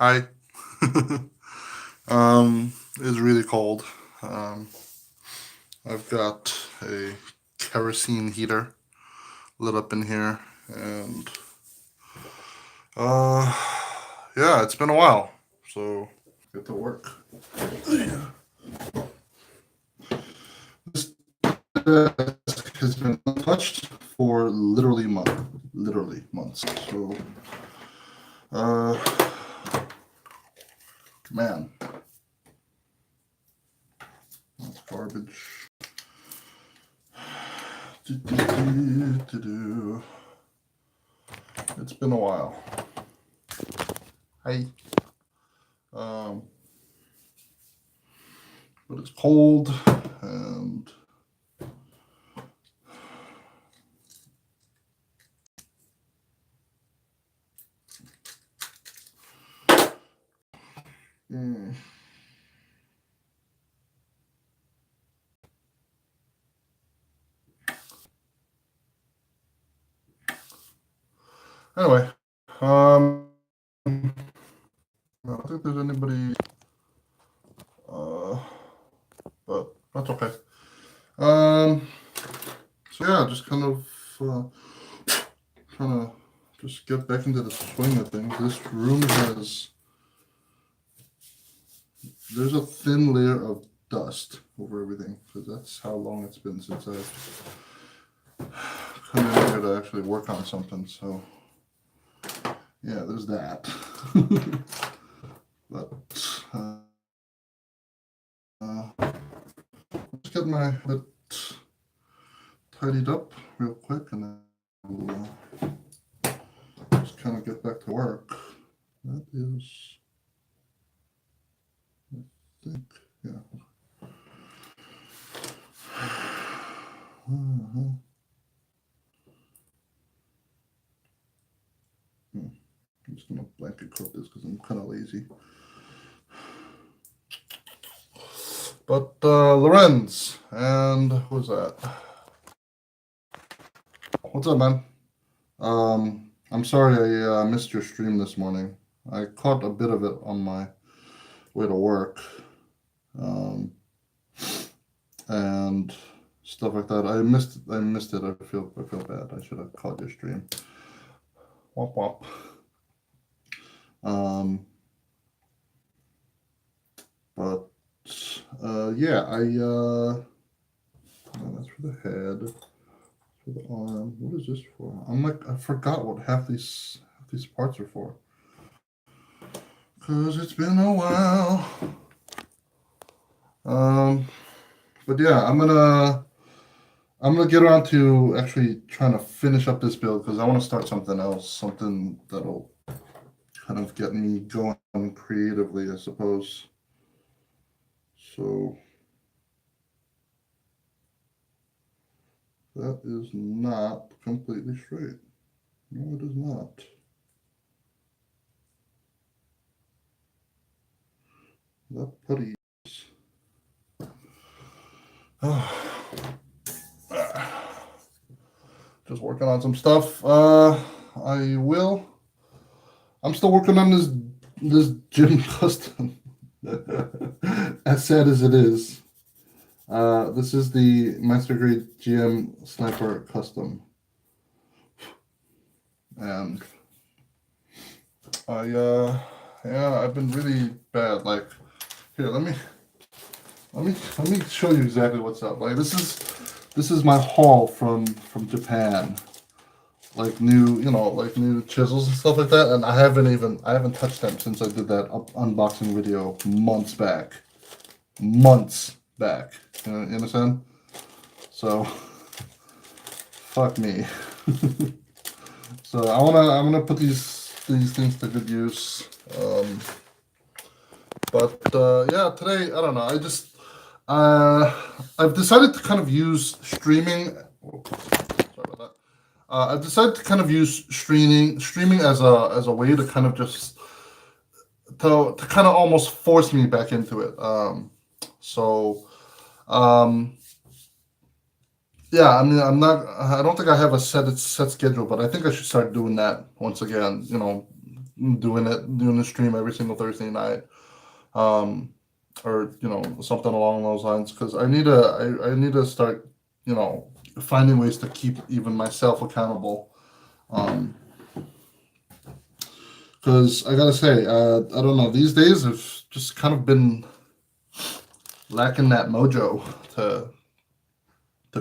Hi. It's really cold. Um, I've got a kerosene heater lit up in here, and uh, yeah, it's been a while. So get to work. This desk has been untouched for literally months. So, uh, man, that's garbage. Do. It's been a while. Hi. Um, but it's cold and mm. Anyway, I don't think there's anybody, uh, but that's okay. Um, so yeah, just kind of trying to just get back into the swing of things. This room there's a thin layer of dust over everything because that's how long it's been since I've come in here to actually work on something. So yeah, there's that. But just get my bit tidied up real quick and then we'll just kind of get back to work. That is, I think, yeah. Mhm. I'm just gonna blanket coat this because I'm kind of lazy. But Lorenz, and who's that? What's up, man? I'm sorry I missed your stream this morning. I caught a bit of it on my way to work, um, and stuff like that. I missed it. I feel bad. I should have caught your stream. Womp womp. Um, but yeah, that's for the head, for the arm. What is this for? I forgot what half these parts are for. Cause it's been a while. Um, but yeah, I'm gonna get around to actually trying to finish up this build because I want to start something else, something that'll kind of get me going creatively, I suppose. So that is not completely straight. No, it is not. That putty is. Just working on some stuff. I will. I'm still working on this gym custom. As sad as it is, this is the Master Grade GM Sniper Custom, and yeah, I've been really bad. Like, here, let me show you exactly what's up. Like, this is my haul from Japan. Like new, like new chisels and stuff like that, and I haven't touched them since I did that unboxing video months back. You understand? So, fuck me. So I'm gonna put these things to good use. But yeah, today I don't know. I've decided to kind of use streaming. Oh, sorry about that. I've decided to kind of use streaming as a way to kind of just to kind of almost force me back into it. So um, yeah, I mean, I'm not. I don't think I have a set schedule, but I think I should start doing that once again. doing the stream every single Thursday night, um, or something along those lines. Because I need to start finding ways to keep even myself accountable. Because I gotta say, I don't know, these days I've just kind of been lacking that mojo to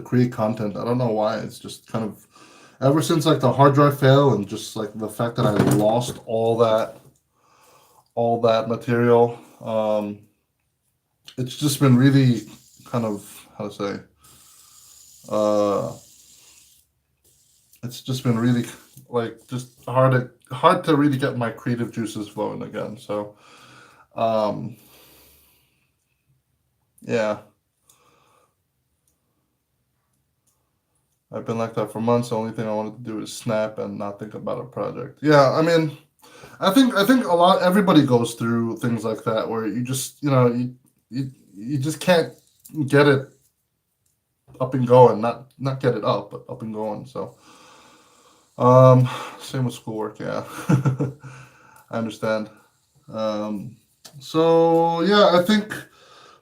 create content. I don't know why. It's just kind of ever since like the hard drive fail and just like the fact that I lost all that material. It's just been really kind of how to say. Uh, it's just been really like just hard to really get my creative juices flowing again. So um, yeah, I've been like that for months. The only thing I wanted to do is snap and not think about a project. Yeah, I mean, I think everybody goes through things like that where you just you just can't get it up and going, not get it up, but up and going. So um, same with schoolwork. Yeah, I understand. Um, so yeah, I think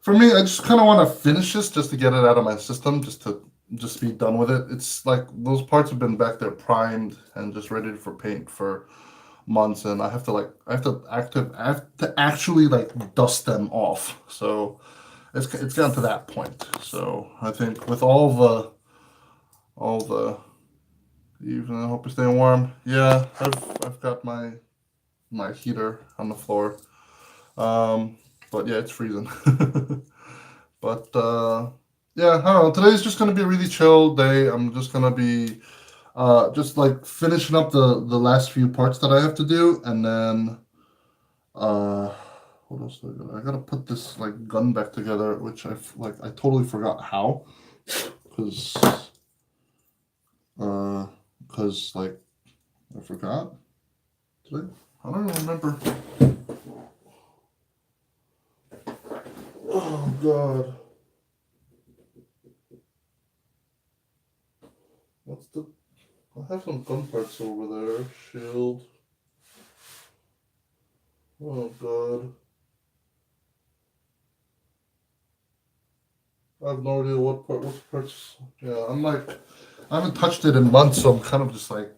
for me, I just kind of want to finish this just to get it out of my system, just be done with it. It's like those parts have been back there primed and just ready for paint for months, and I have to actually like dust them off. So it's gotten to that point. So I think with all the even I hope you're staying warm. Yeah, I've got my heater on the floor. Um, but yeah, it's freezing. But yeah, I don't know. Today's just gonna be a really chill day. I'm just gonna be just like finishing up the last few parts that I have to do, and then uh, what else do I got? I gotta put this like gun back together, which I totally forgot how, because uh, like I forgot. Did I? I don't even remember. Oh God, what's the? I have some gun parts over there. Shield. Oh God, I have no idea what parts. Yeah, I haven't touched it in months, so I'm kind of just like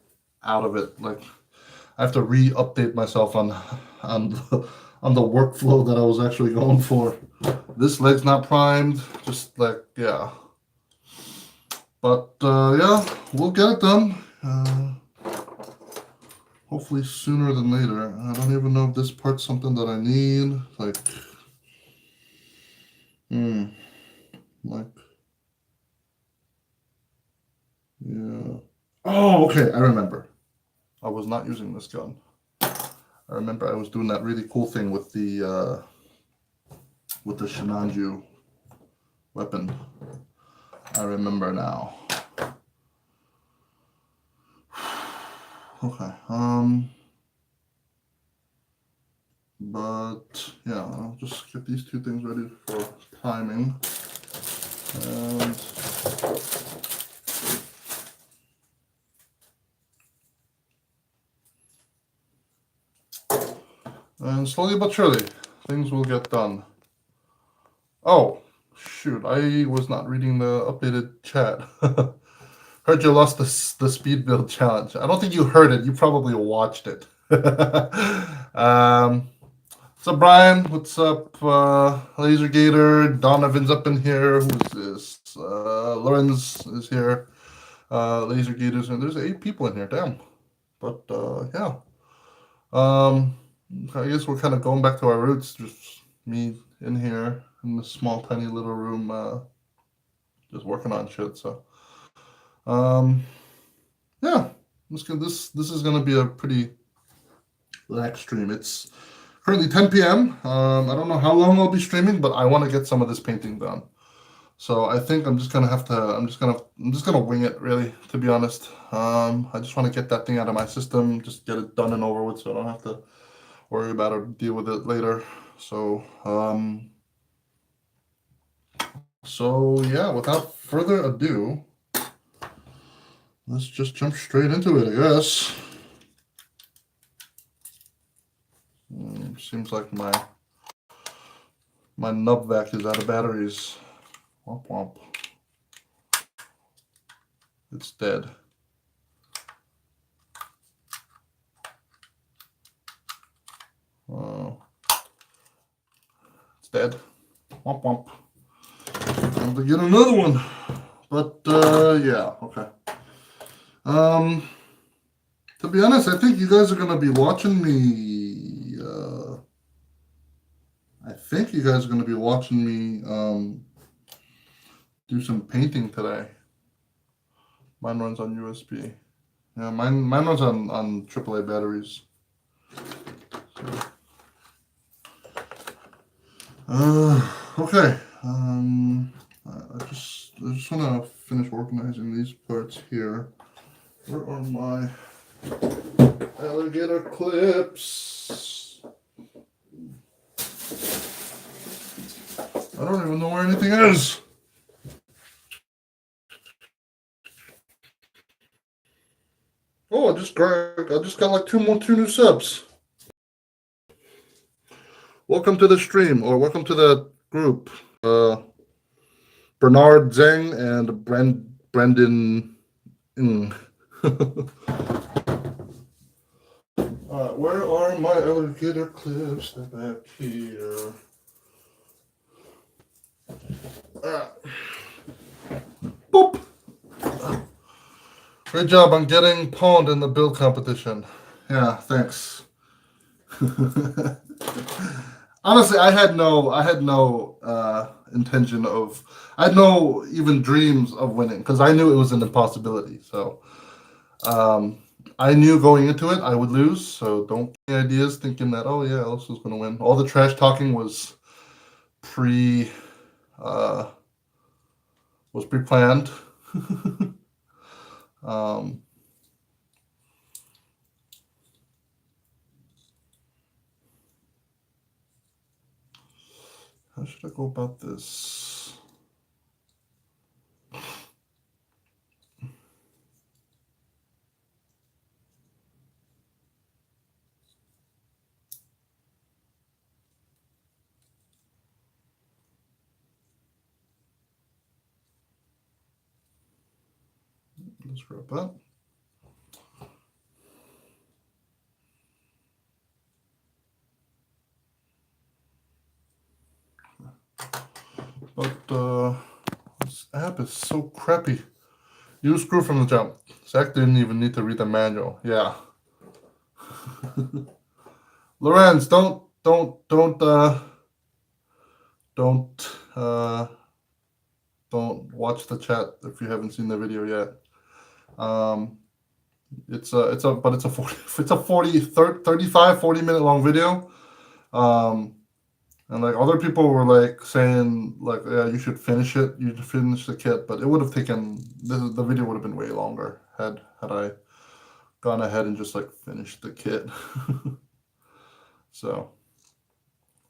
out of it. Like I have to re-update myself on on the workflow that I was actually going for. This leg's not primed. Just like yeah, but yeah, we'll get it done. Hopefully sooner than later. I don't even know if this part's something that I need. Hmm, like yeah. Oh, okay. I remember. I was not using this gun. I remember I was doing that really cool thing with the Shinanju weapon. I remember now. Okay. But yeah, I'll just get these two things ready for timing. And slowly but surely, things will get done. Oh, shoot, I was not reading the updated chat. Heard you lost the speed build challenge. I don't think you heard it. You probably watched it. What's up, Brian? What's up, Laser Gator? Donovan's up in here. Who's this? Lorenz is here. Laser Gators, and there's 8 people in here. Damn. But yeah. Um, I guess we're kind of going back to our roots. Just me in here in this small, tiny little room, just working on shit. So, um, yeah, this is gonna be a pretty relaxed stream. It's currently 10 p.m. I don't know how long I'll be streaming, but I want to get some of this painting done. So I think I'm just gonna have to. I'm just gonna wing it, really, to be honest. I just want to get that thing out of my system, just get it done and over with, so I don't have to worry about or deal with it later. So, so yeah, without further ado, let's just jump straight into it, I guess. Seems like my nub vac is out of batteries. Womp womp. It's dead. It's dead. Womp womp. Time to get another one. But yeah, okay. To be honest, I think you guys are gonna be watching me. I think you guys are gonna be watching me do some painting today. Mine runs on USB. Yeah, mine runs on AAA batteries. Okay. I just want to finish organizing these parts here. Where are my alligator clips? I don't even know where anything is. Oh, I just got like two new subs. Welcome to the stream, or welcome to the group. Bernard Zeng and Brendan Ng. Where are my alligator clips? They're back here. Boop! Great job on getting pawned in the build competition. Yeah, thanks. Honestly, I had no intention of, I had no even dreams of winning because I knew it was an impossibility. So, I knew going into it I would lose. So don't get any ideas thinking that, oh yeah, Alice was going to win. All the trash talking was pre-planned. How should I go about this? Let's grab that. But this app is so crappy. You screw from the jump. Zach didn't even need to read the manual. Yeah. Lorenz, don't watch the chat if you haven't seen the video yet. It's a 40 minute long video. And like other people were like saying like, yeah, you should finish it. You should finish the kit, but it would have taken the video would have been way longer had I gone ahead and just like finished the kit. So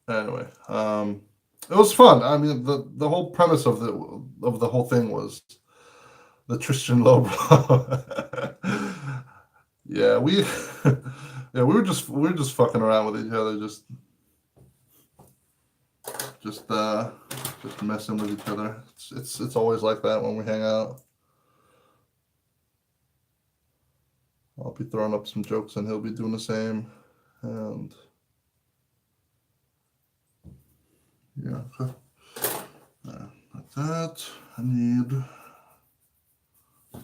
anyway, it was fun. I mean, the whole premise of the whole thing was the Tristan Lobro. Yeah, we were just fucking around with each other, just messing with each other. It's always like that when we hang out. I'll be throwing up some jokes and he'll be doing the same. And yeah, okay. Like that. I need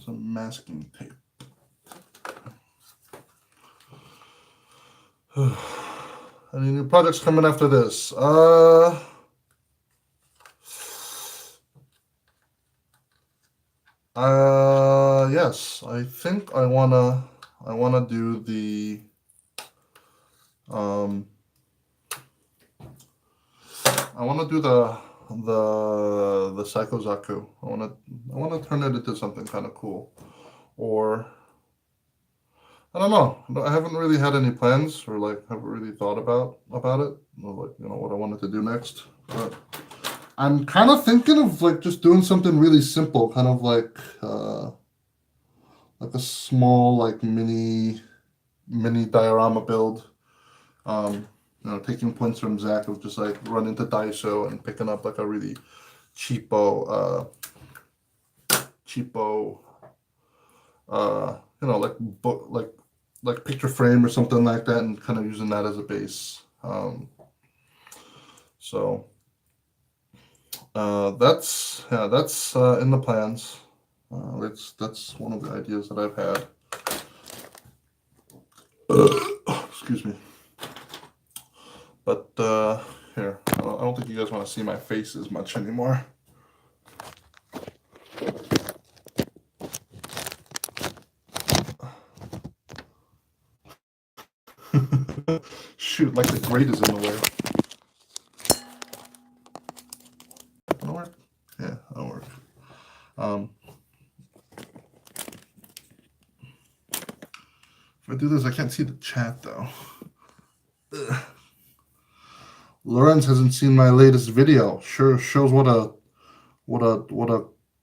some masking tape. Any new projects coming after this? Yes, I think I wanna do the Psycho Zaku. I wanna turn it into something kind of cool, or I don't know. I haven't really had any plans, or like haven't really thought about it, or like what I wanted to do next. But I'm kind of thinking of like just doing something really simple, kind of like a small like mini diorama build. taking points from Zach of just like running to Daiso and picking up like a really cheapo, like book, like picture frame or something like that, and kind of using that as a base. So that's in the plans. That's one of the ideas that I've had. Excuse me. But here, I don't think you guys want to see my face as much anymore. Shoot, like the grate is in the way. That'll work? Yeah, that'll work. If I do this, I can't see the chat though. Ugh. Lorenz hasn't seen my latest video. Sure shows what a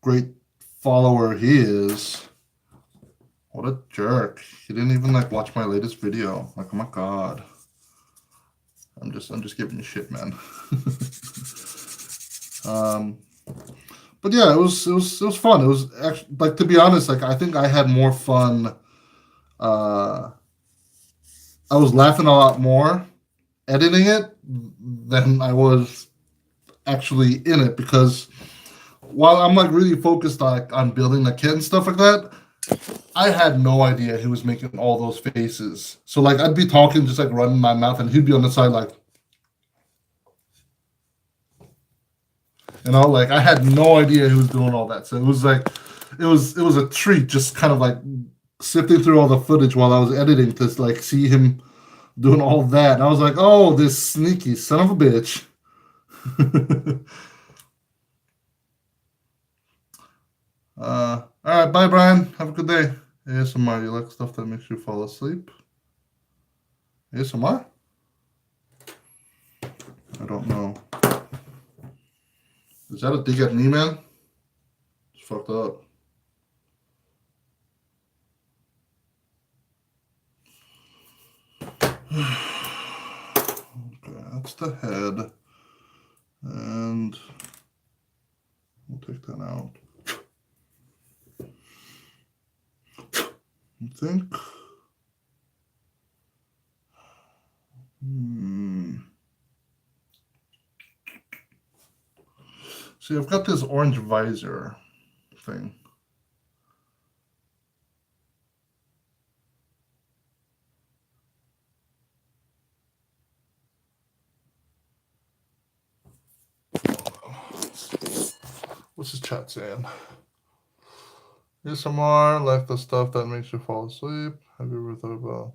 great follower he is. What a jerk. He didn't even like watch my latest video. Like, oh my god. I'm just giving you shit, man. But yeah, it was fun. It was actually, like, to be honest, like I think I had more fun. I was laughing a lot more editing it than I was actually in it, because while I'm like really focused like on building the kit and stuff like that, I had no idea he was making all those faces. So like I'd be talking, just like running my mouth, and he'd be on the side like, like I had no idea he was doing all that. So it was like it was a treat, just kind of like sifting through all the footage while I was editing to like see him doing all that. And I was like, oh, this sneaky son of a bitch. All right, bye, Brian. Have a good day. ASMR, you like stuff that makes you fall asleep? ASMR? I don't know. Is that a dig at me, man? It's fucked up. Okay, that's the head. And we'll take that out. I think. See, I've got this orange visor thing. What's his chat saying? ASMR, like the stuff that makes you fall asleep. Have you ever thought about?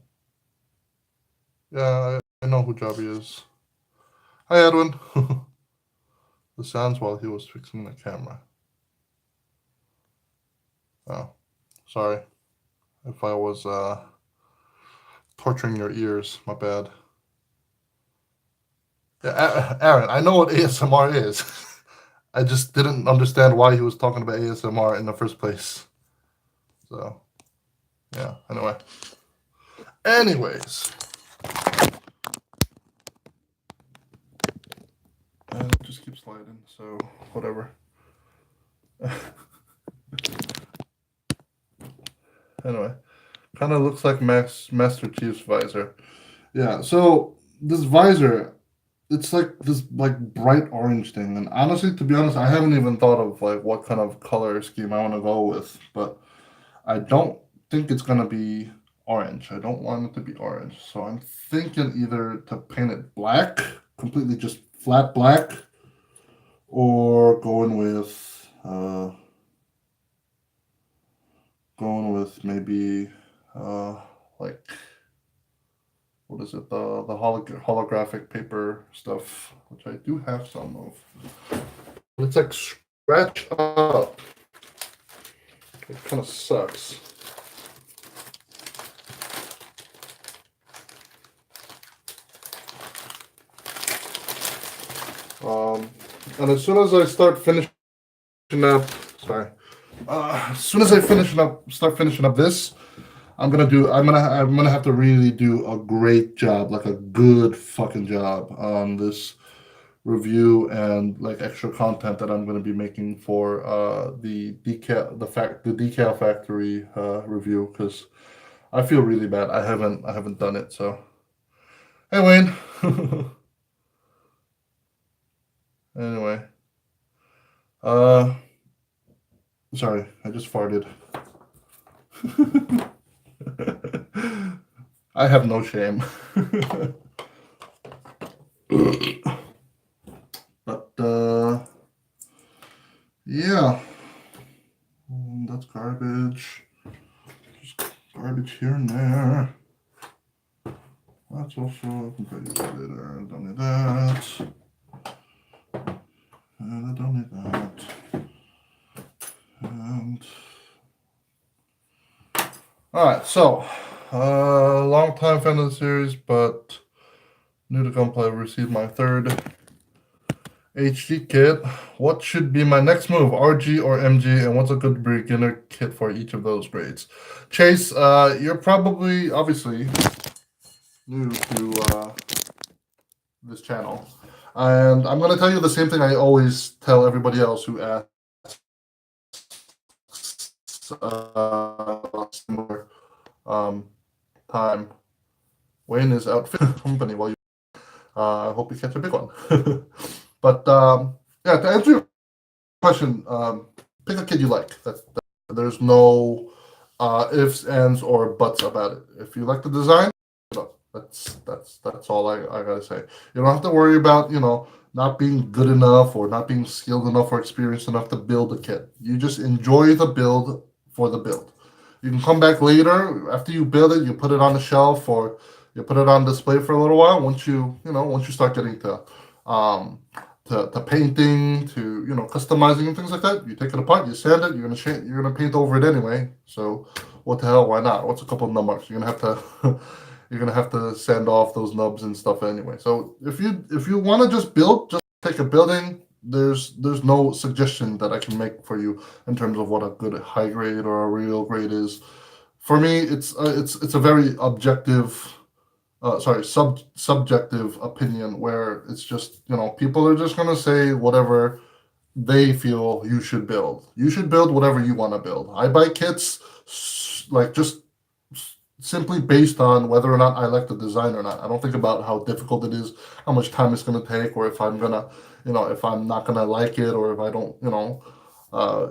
Yeah, I know who Jobby is. Hi, Edwin. The sounds while he was fixing the camera. Oh, sorry if I was torturing your ears. My bad. Yeah, Aaron, I know what ASMR is. I just didn't understand why he was talking about ASMR in the first place. So, yeah, Anyways. And it just keeps sliding, so whatever. Anyway, kind of looks like Master Chief's visor. Yeah, so this visor, it's like this like bright orange thing, and honestly, to be honest, I haven't even thought of like what kind of color scheme I want to go with, but I don't think it's gonna be orange. I don't want it to be orange, so I'm thinking either to paint it black, completely just flat black, or going with maybe like, what is it, the holographic paper stuff, which I do have some of. It's like scratched up. It kind of sucks. And as soon as I start finishing up, sorry. As soon as I start finishing up this, I'm gonna have to really do a great job, like a good fucking job on this review and like extra content that I'm gonna be making for the decal factory review because I feel really bad. I haven't done it. So hey Wayne. Anyway, uh, sorry, I just farted. I have no shame. But yeah, that's garbage. Just garbage here and there. That's also completely later. Don't need that. And I don't need that. And all right, so long time fan of the series, but new to Gunpla. Received my third HD kit. What should be my next move, RG or MG, and what's a good beginner kit for each of those grades? Chase, you're probably obviously new to this channel, and I'm going to tell you the same thing I always tell everybody else who asks similar time. Wayne is outfit company while you. I hope you catch a big one. But yeah, to answer your question, pick a kid you like. There's no ifs, ands, or buts about it. If you like the design, that's all I gotta say. You don't have to worry about not being good enough or not being skilled enough or experienced enough to build a kit. You just enjoy the build for the build. You can come back later after you build it. You put it on the shelf or you put it on display for a little while. Once you start getting um, to painting, to customizing and things like that, you take it apart, you sand it. You're gonna paint over it anyway. So what the hell? Why not? What's a couple of numbers? You're gonna have to you're gonna have to sand off those nubs and stuff anyway. So if you want to just build, just take a building. There's no suggestion that I can make for you in terms of what a good high grade or a real grade is. For me, it's a very objective, subjective opinion where it's just people are just gonna say whatever they feel you should build. You should build whatever you want to build. I buy kits like just simply based on whether or not I like the design or not. I don't think about how difficult it is, how much time it's going to take, or if I'm gonna, if I'm not gonna like it, or if I don't,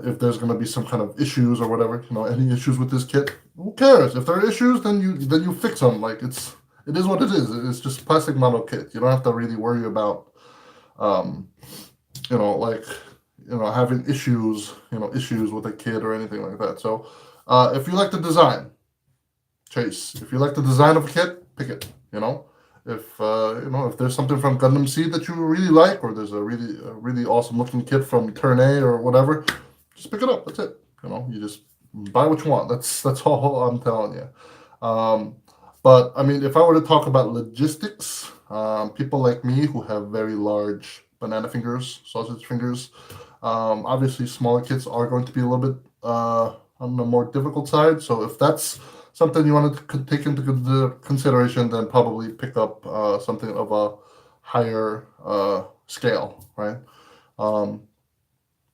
if there's going to be some kind of issues or whatever. Any issues with this kit? Who cares? If there are issues, then you fix them. Like it is what it is. It's just plastic model kit. You don't have to really worry about, um, like having issues with a kid or anything like that. So if you like the design, chase. If you like the design of a kit, pick it. If there's something from Gundam Seed that you really like, or there's a really awesome looking kit from Turn A or whatever, just pick it up. That's it. You just buy what you want. That's all I'm telling you. But I mean, if I were to talk about logistics, people like me who have very large banana fingers, sausage fingers, obviously smaller kits are going to be a little bit on the more difficult side. So if that's something you want to take into consideration, then probably pick up something of a higher scale, right?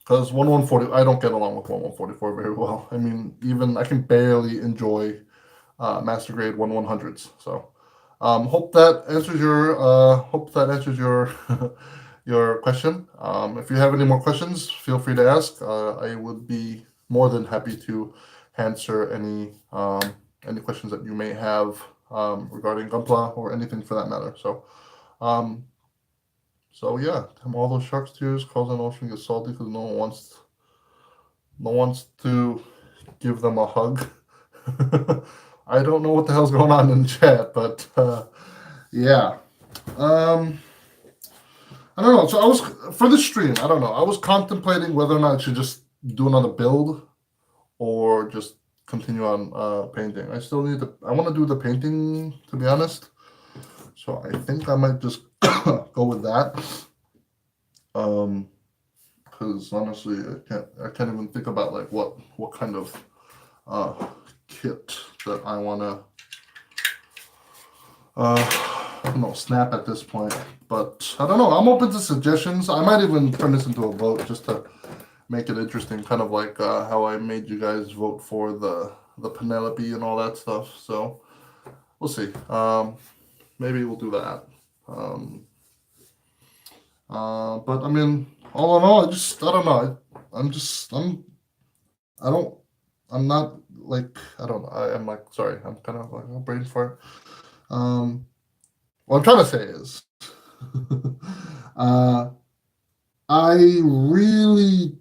Because 1140, I don't get along with 1144 very well. I mean, even I can barely enjoy master grade 1100s. So hope that answers your your question. If you have any more questions, feel free to ask. I would be more than happy to answer any questions that you may have regarding Gunpla or anything for that matter. Um, so yeah, all those sharks' tears cause an ocean get salty because no one wants to give them a hug. I don't know what the hell's going on in the chat, but yeah. I don't know. So I was for this stream. I don't know. I was contemplating whether or not I should just do another build or just continue on painting. I still need to. I want to do the painting, to be honest. So I think I might just go with that. Because honestly, I can't even think about like what kind of kit that I want to, I don't know, snap at this point. But I don't know. I'm open to suggestions. I might even turn this into a vote just to make it interesting, kind of like how I made you guys vote for the Penelope and all that stuff. So we'll see. Maybe we'll do that. Um, but I mean, all in all, I don't know. I don't, I'm not like, I don't know. I'm like, sorry, I'm kind of like a brain fart. Um, what I'm trying to say is, uh, I really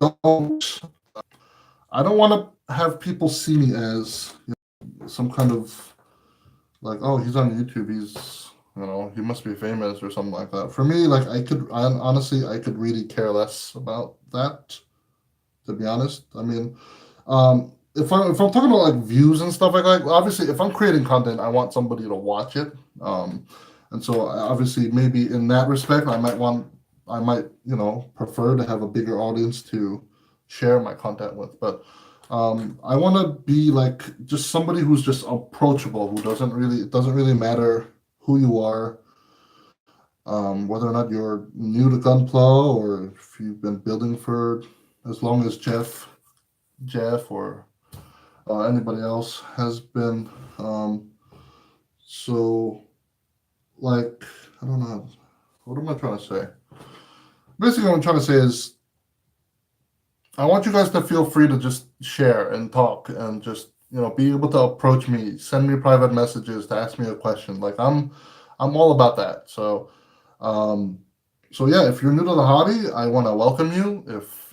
don't, I don't want to have people see me as some kind of like, oh, he's on YouTube. He must be famous or something like that. For me, like, honestly, I could really care less about that, to be honest. I mean, if I'm talking about like views and stuff like that, obviously, if I'm creating content, I want somebody to watch it. And so obviously, maybe in that respect, I might, prefer to have a bigger audience to share my content with. But I want to be like just somebody who's just approachable, it doesn't really matter who you are, whether or not you're new to Gunpla or if you've been building for as long as Jeff or anybody else has been. So, like, I don't know. What am I trying to say? Basically, what I'm trying to say is I want you guys to feel free to just share and talk and just be able to approach me, send me private messages to ask me a question. Like I'm all about that. Um, so yeah, if you're new to the hobby, I want to welcome you. If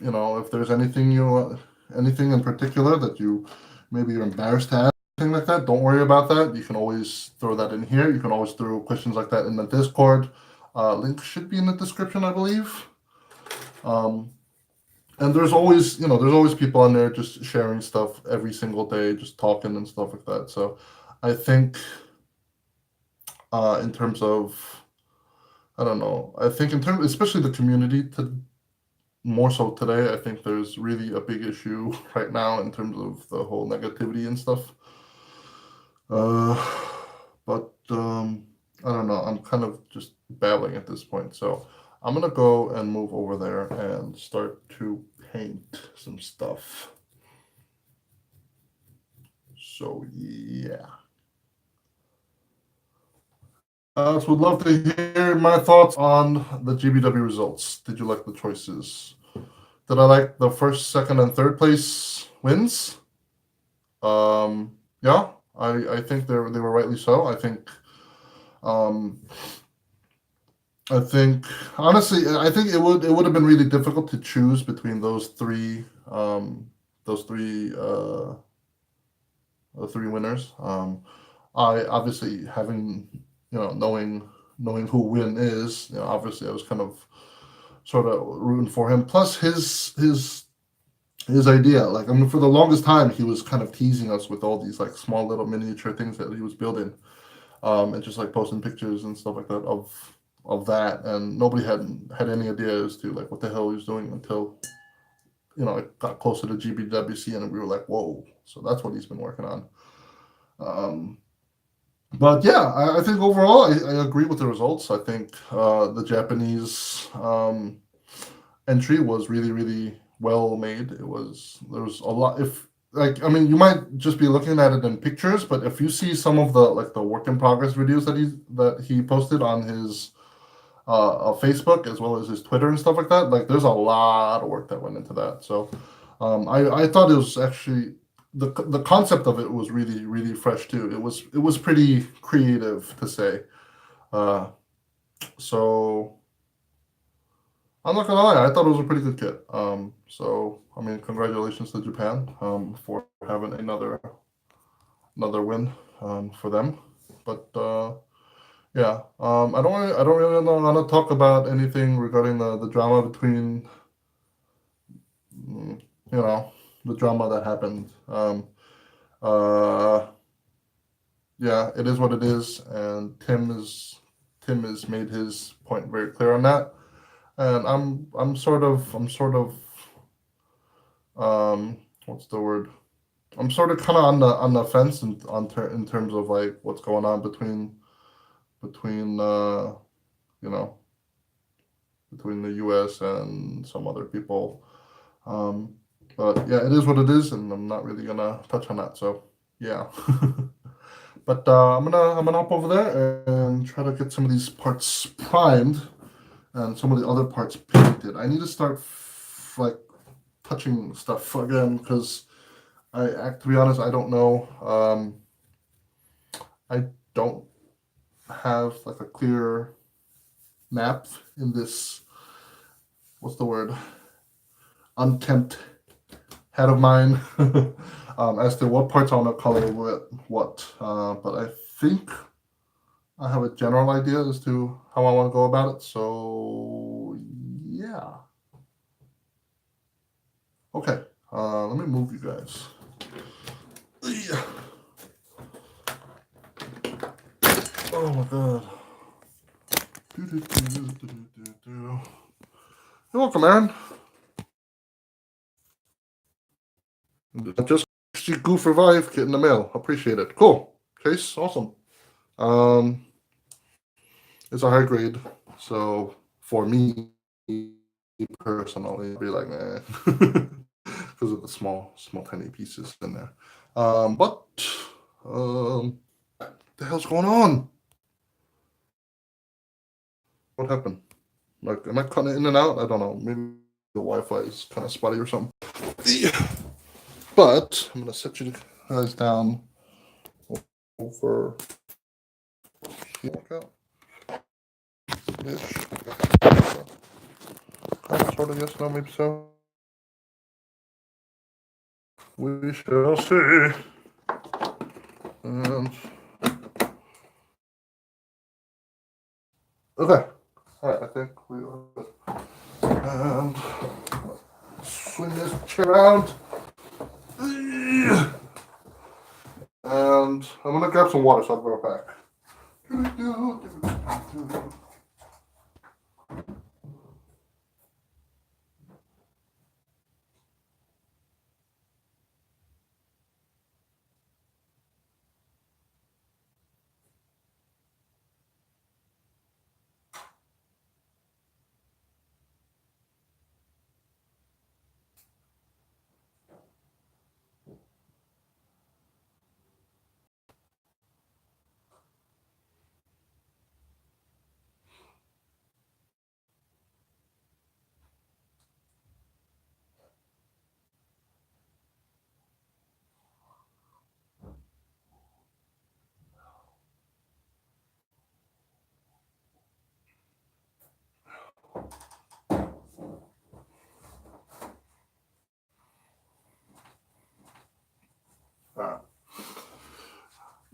there's anything in particular that maybe you're embarrassed to ask, anything like that, don't worry about that. You can always throw that in here. You can always throw questions like that in the Discord. Link should be in the description, I believe. Um, and there's always people on there just sharing stuff every single day, just talking and stuff like that. So I think in terms of I don't know. I think in terms, especially the community, more so today, I think there's really a big issue right now in terms of the whole negativity and stuff. Uh, but I don't know. I'm kind of just babbling at this point. So I'm gonna go and move over there and start to paint some stuff. So yeah. So would love to hear my thoughts on the GBW results. Did you like the choices? Did I like the first, second, and third place wins? Yeah, I think they were rightly so. Um, I think honestly, I think it would have been really difficult to choose between those three the three winners. I obviously having knowing who Win is, obviously I was kind of sort of rooting for him. Plus his idea, like I mean, for the longest time he was kind of teasing us with all these like small little miniature things that he was building, and just like posting pictures and stuff like that of that, and nobody had any idea as to like what the hell he was doing until it got closer to GBWC and we were like, whoa, so that's what he's been working on. Um, but yeah, I think overall I agree with the results. I think the Japanese entry was really, really well made. There was a lot. If like I mean, you might just be looking at it in pictures, but if you see some of the work in progress videos that he posted on his Facebook as well as his Twitter and stuff like that, like there's a lot of work that went into that. So I thought it was actually the concept of it was really, really fresh too. It was pretty creative to say. Uh, so I'm not gonna lie, I thought it was a pretty good kit. So I mean, congratulations to Japan for having another win for them. But yeah, I don't really want to talk about anything regarding the drama between mm, you know the drama that happened. Uh, yeah, it is what it is, and Tim has made his point very clear on that, and I'm sort of what's the word? I'm sort of kind of on the fence in terms of like what's going on between you know between the U.S. and some other people. Um, but yeah, it is what it is, and I'm not really gonna touch on that. So yeah. But I'm gonna hop over there and try to get some of these parts primed and some of the other parts painted. I need to start like touching stuff again because to be honest, I don't know. I don't have like a clear map in this. What's the word? Unkempt head of mine as to what parts I want to color with what. But I think I have a general idea as to how I want to go about it. So yeah. Okay. Let me move you guys. Yeah. Oh my god. You're welcome, Aaron. Just goof revive, get in the mail. Appreciate it. Cool. Chase, awesome. Um, it's a high grade, so for me personally, I'd be like, man, because of the small, tiny pieces in there. But the hell's going on? What happened? Like, am I cutting in and out? I don't know. Maybe the Wi-Fi is kind of spotty or something. But I'm gonna set you guys down over here. Ish. Kind of, sort of, yes, no, maybe so. We shall see. And okay, all right. I think we are good. And swing this chair around. And I'm gonna grab some water so I'll be right back.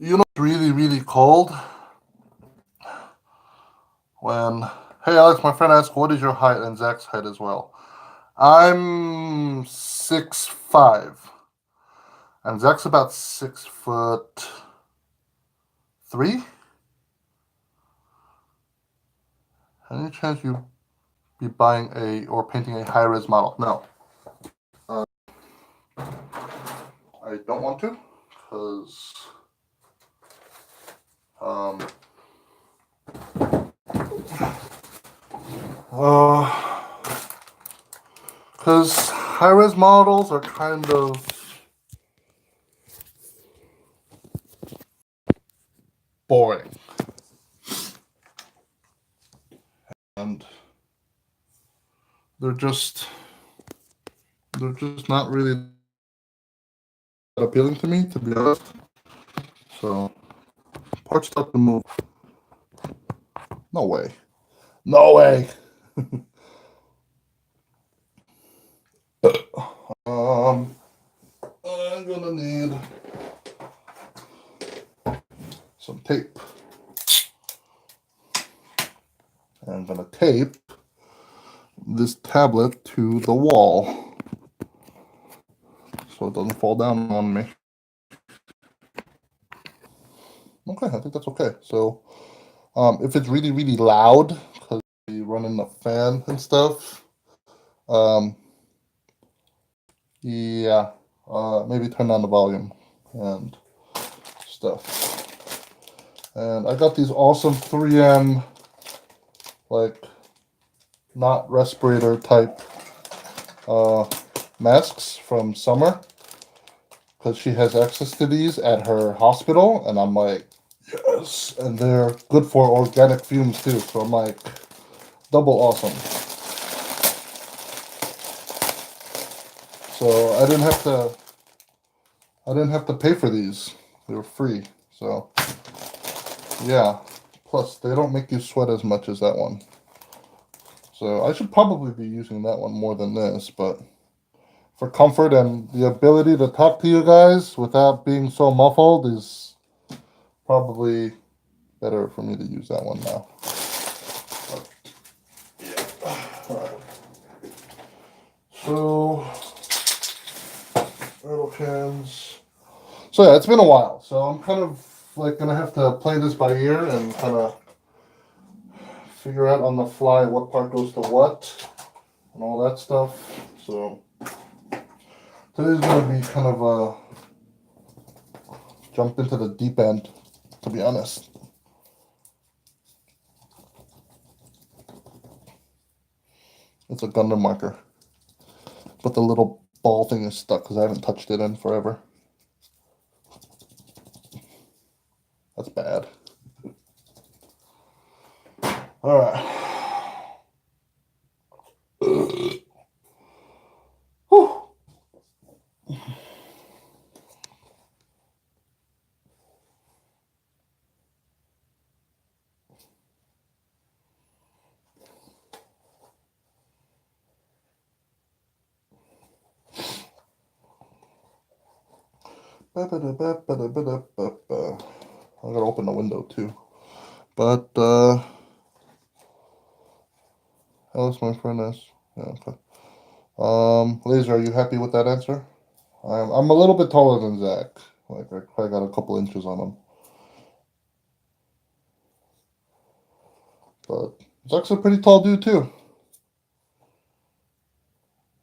You know, it's really, really cold when. Hey, Alex, my friend asked, "What is your height?" and Zach's height as well. I'm 6'5", and Zach's about 6'3". Any chance you be buying or painting a high res model? No, uh, I don't want to, because um, because high res models are kind of boring, and they're just not really appealing to me, to be honest. So parts start to move. No way. No way. I'm gonna need some tape. I'm gonna tape this tablet to the wall so it doesn't fall down on me. Okay, I think that's okay. So if it's really, really loud because you're running the fan and stuff, yeah, maybe turn down the volume and stuff. And I got these awesome 3M, like, not respirator type masks from Summer, because she has access to these at her hospital, and I'm like, yes, and they're good for organic fumes too, so I'm like, double awesome. So I didn't have to pay for these. They were free. So yeah. Plus they don't make you sweat as much as that one. So I should probably be using that one more than this, but for comfort and the ability to talk to you guys without being so muffled is probably better for me to use that one now. But, yeah. All right. So rattle cans. So yeah, it's been a while. So I'm kind of like gonna have to play this by ear and kind of figure out on the fly what part goes to what and all that stuff. So today's gonna be kind of a jump into the deep end, to be honest. It's a Gundam marker, but the little ball thing is stuck because I haven't touched it in forever. That's bad. All right. Whew. I gotta open the window too. But Alice, my friend is. Yeah, okay. Laser, are you happy with that answer? I'm a little bit taller than Zach. Like I probably got a couple inches on him. But Zach's a pretty tall dude too.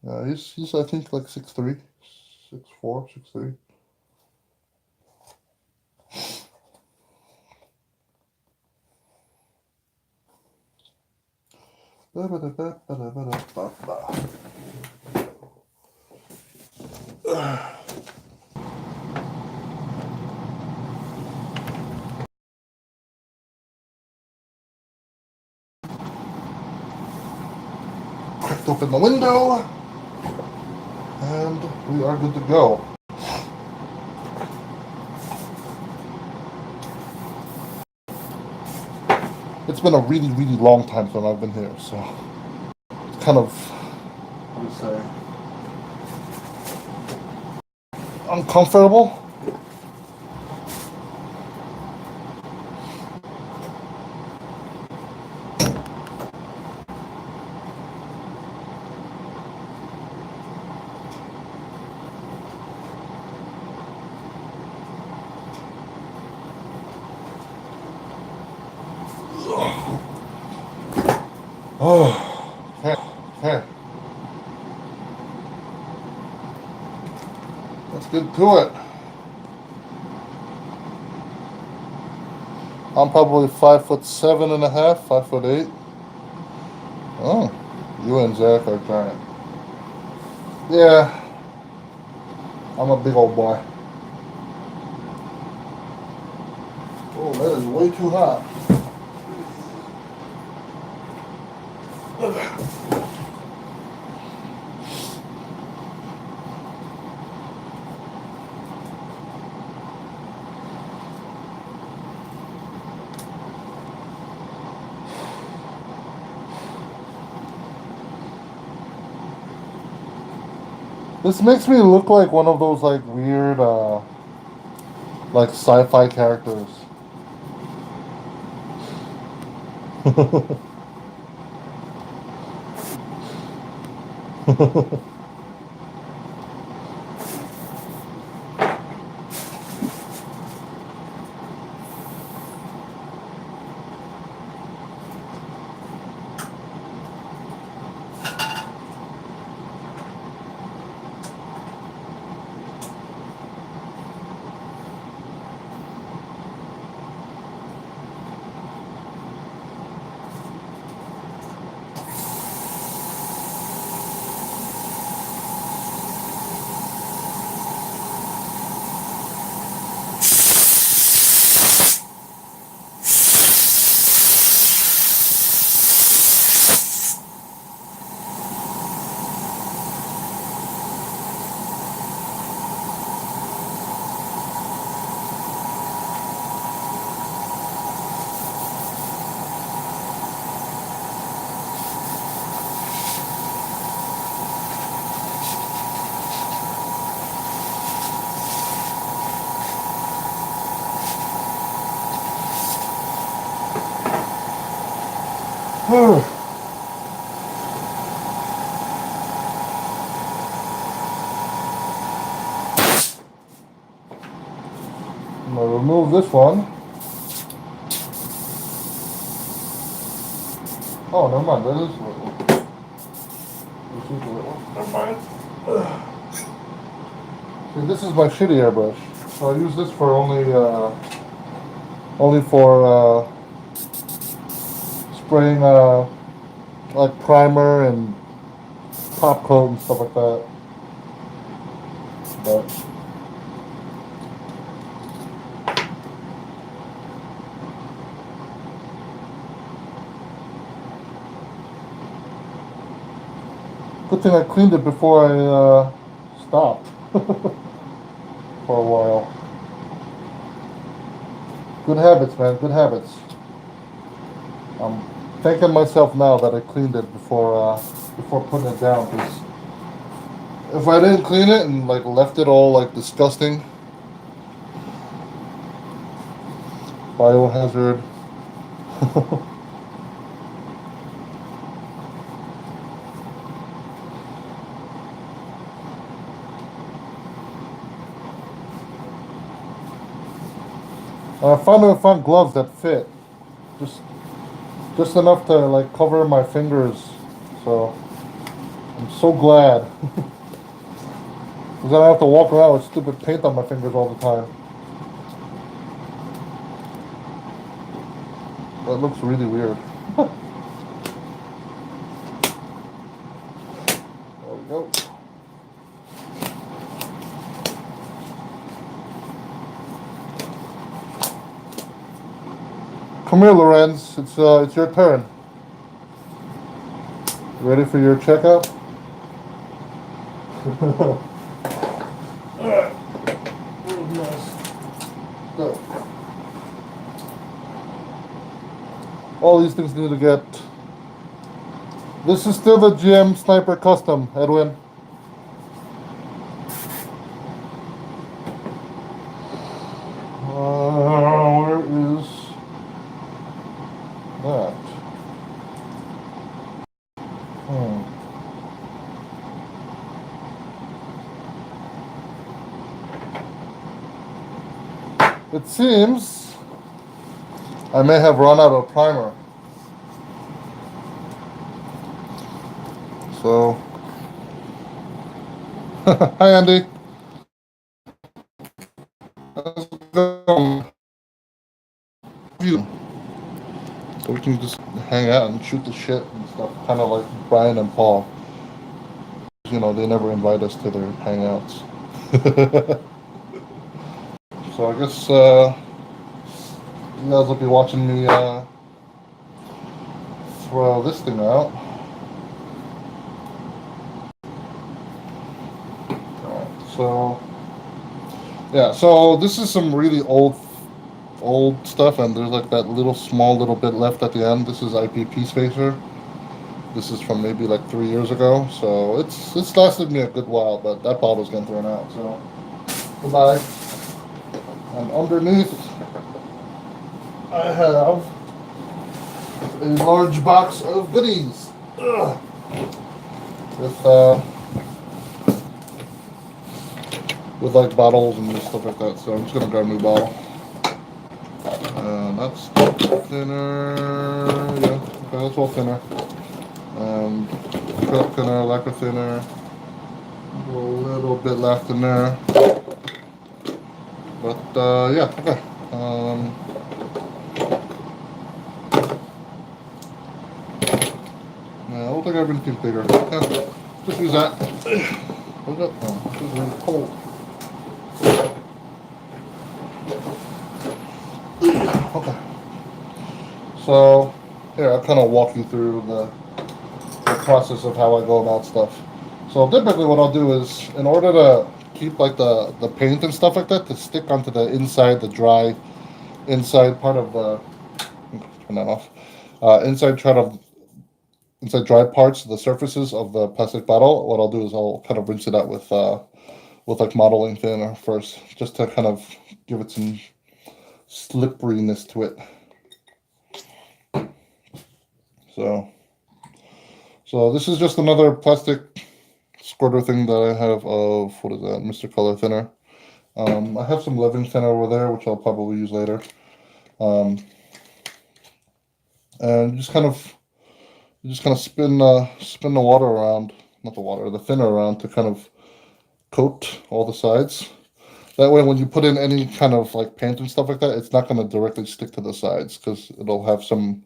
Yeah, he's I think like 6'3", 6'4", 6'3". Cracked open the window, and we are good to go. It's been a really, really long time since I've been here, so it's kind of, what do you say, uncomfortable. Oh, okay. Let's get to it. I'm probably 5'7.5", 5'8". Oh, you and Zach are giant. Yeah, I'm a big old boy. Oh, that is way too hot. This makes me look like one of those like weird like sci-fi characters. I'm gonna remove this one. Oh, never mind. That is little. This is little. Never mind. See, this is my shitty airbrush. So I use this for only for spraying like primer and top coat and stuff like that. But good thing I cleaned it before I stopped for a while. Good habits, man. Good habits. I'm thanking myself now that I cleaned it before putting it down. Because if I didn't clean it and like left it all like disgusting, biohazard. I finally found gloves that fit, just just enough to like cover my fingers. So I'm so glad, because I don't have to walk around with stupid paint on my fingers all the time. That looks really weird. There we go. Come here, Lorenz. It's your turn. Ready for your checkup? Alright. So, all these things need to get. This is still the GM Sniper Custom, Edwin. Where is that? It seems I may have run out of primer. So, hi Andy. How's it going? So we can just hang out and shoot the shit and stuff, kind of like Brian and Paul. You know, they never invite us to their hangouts. So I guess you guys will be watching me throw this thing out. Alright, so yeah, so this is some really old stuff, and there's like that little small little bit left at the end. This is IPP spacer. This is from maybe like 3 years ago, so it's lasted me a good while, but that bottle's getting thrown out, so goodbye. And underneath I have a large box of goodies. Ugh. With like bottles and stuff like that, so I'm just gonna grab a new bottle. That's thinner, yeah, okay, that's all thinner. Acrylic thinner, lacquer thinner, a little bit left in there. But yeah, okay. I don't think I have anything bigger. Yeah, just use that. What's up? Oh, this is really cold. Okay. So, here, I'll kind of walk you through the process of how I go about stuff. So typically what I'll do is, in order to keep like the paint and stuff like that to stick onto the inside, the dry inside part of turn that off. Inside dry parts, the surfaces of the plastic bottle, what I'll do is I'll kind of rinse it out with like modeling thinner first, just to kind of give it some slipperiness to it. So this is just another plastic squirter thing that I have of, what is that, Mr. Color Thinner. I have some living thinner over there, which I'll probably use later. And you just kind of spin the water around, not the water, the thinner around to kind of coat all the sides. That way, when you put in any kind of like paint and stuff like that, it's not going to directly stick to the sides because it'll have some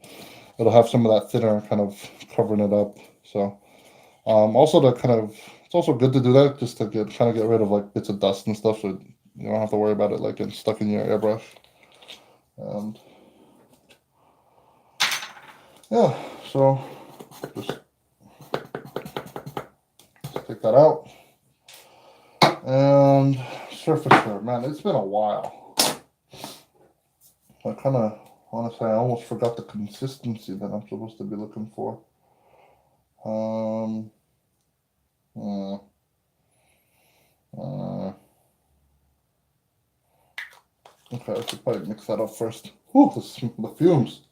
of that thinner kind of covering it up. So also to kind of, it's also good to do that just to get rid of like bits of dust and stuff, so you don't have to worry about it like getting stuck in your airbrush. And yeah, so just take that out. And surfacer, man, it's been a while. I kind of, honestly, I almost forgot the consistency that I'm supposed to be looking for. Okay, I should probably mix that up first. Whew, the fumes.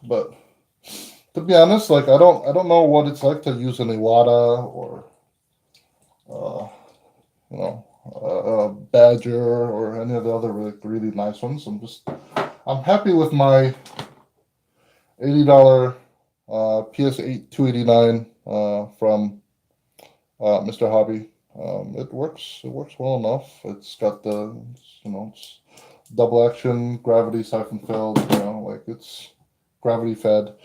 But to be honest, like I don't know what it's like to use an Iwata or Badger or any of the other really nice ones. I'm happy with my $80 PS8 289 from Mr. Hobby. It works well enough. It's got it's double action, gravity siphon filled, like it's gravity fed.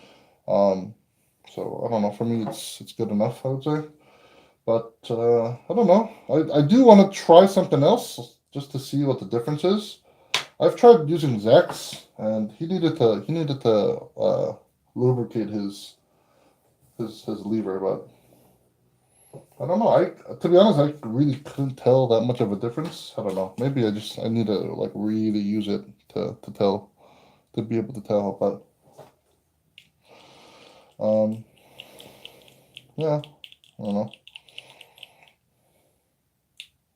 So I don't know, for me it's good enough, I would say. But I don't know. I do want to try something else just to see what the difference is. I've tried using Zach's, and he needed to lubricate his lever, but I don't know. To be honest, I really couldn't tell that much of a difference. I don't know. Maybe I need to like really use it to be able to tell. But yeah, I don't know.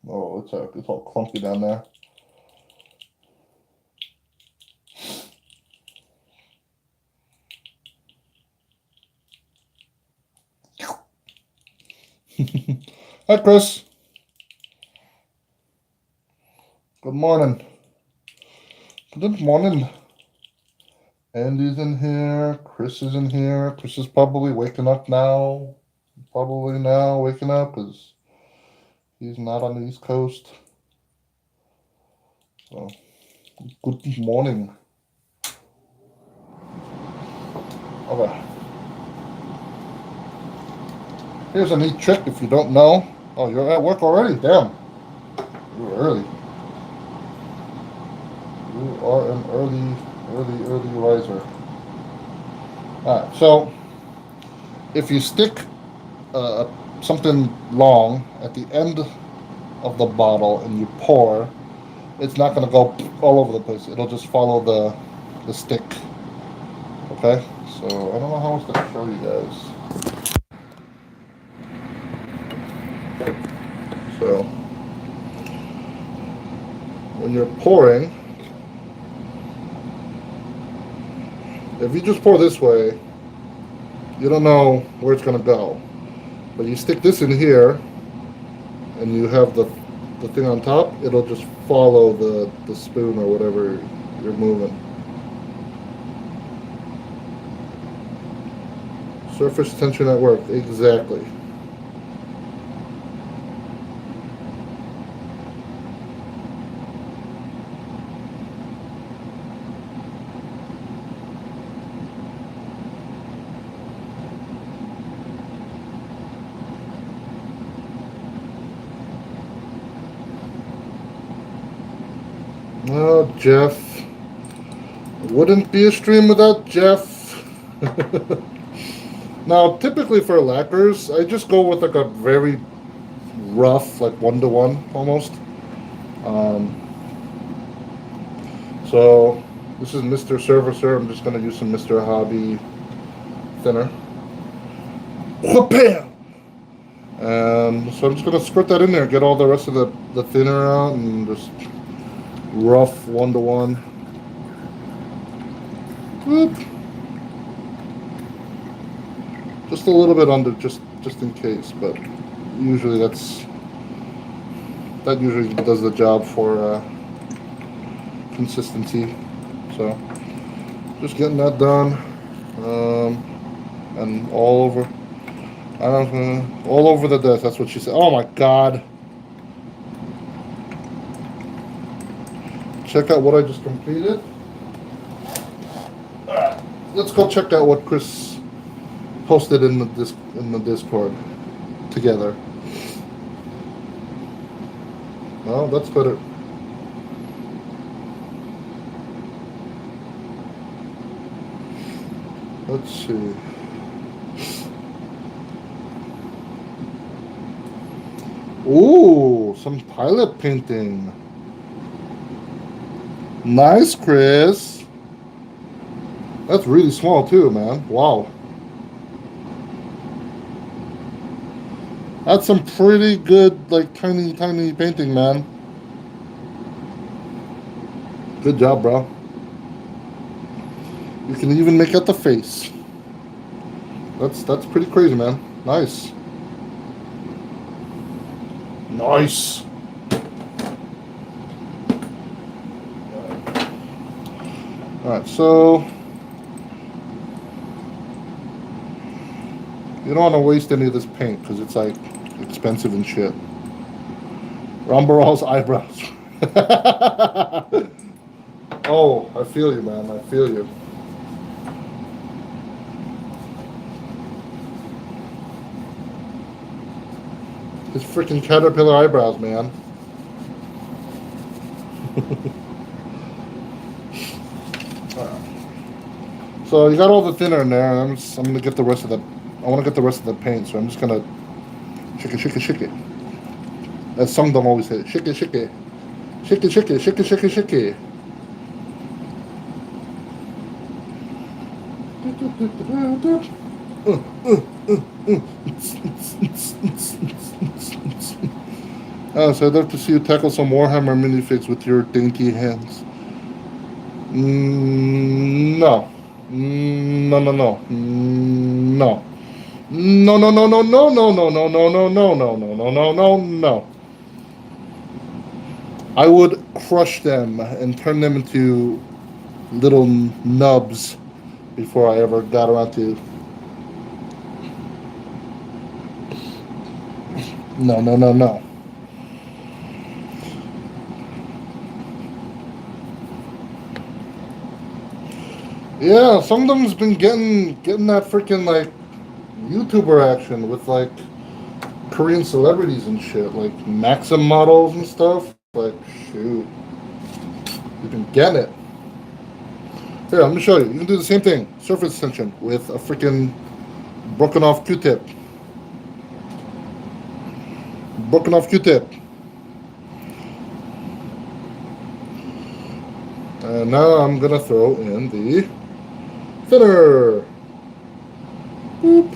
Oh, it's all clumpy down there. Hi, Chris. Good morning. Good morning. Andy's in here. Chris is in here. Chris is probably waking up now. Probably now waking up because he's not on the East Coast. So, good morning. Okay. Here's a neat trick if you don't know. Oh, you're at work already? Damn. You're early. You are an early riser. Alright, so if you stick something long at the end of the bottle and you pour, it's not going to go all over the place. It'll just follow the stick. Okay? So I don't know how else to show you guys. So when you're pouring, if you just pour this way, you don't know where it's going to go. But you stick this in here, and you have the thing on top, it'll just follow the spoon or whatever you're moving. Surface tension at work, exactly. Oh, Jeff. Wouldn't be a stream without Jeff. Now, typically for lacquers, I just go with like a very rough, like 1-to-1 almost. So this is Mr. Servicer. I'm just going to use some Mr. Hobby thinner. Bam! So I'm just going to squirt that in there, get all the rest of the thinner out, and just rough 1-to-1. Whoop. Just a little bit under, just in case, but usually that usually does the job for consistency. So just getting that done, and all over. I don't know, all over the desk. That's what she said. Oh my God! Check out what I just completed. Let's go check out what Chris posted in the Discord together. Well, that's better. Let's see. Ooh, some pilot painting. Nice, Chris. That's really small too, man. Wow. That's some pretty good, like, tiny painting, man. Good job, bro. You can even make out the face. That's pretty crazy, man. Nice. Nice. Alright, so you don't want to waste any of this paint because it's like expensive and shit. Rambaral's eyebrows. Oh, I feel you, man. I feel you. His freaking caterpillar eyebrows, man. So you got all the thinner in there, and I'm gonna get the rest of the. I want to get the rest of the paint, so I'm just gonna shake it. As Songdong always says, shake it. So I'd love to see you tackle some Warhammer minifigs with your dainty hands. No. No. I would crush them and turn them into little nubs before I ever got around to. No. Yeah, Songdom's been getting that freaking like YouTuber action with like Korean celebrities and shit, like Maxim models and stuff. Like, shoot, you've been getting it. Here, let me show you. You can do the same thing, surface tension with a freaking broken off Q-tip. And now I'm gonna throw in the thinner. Boop.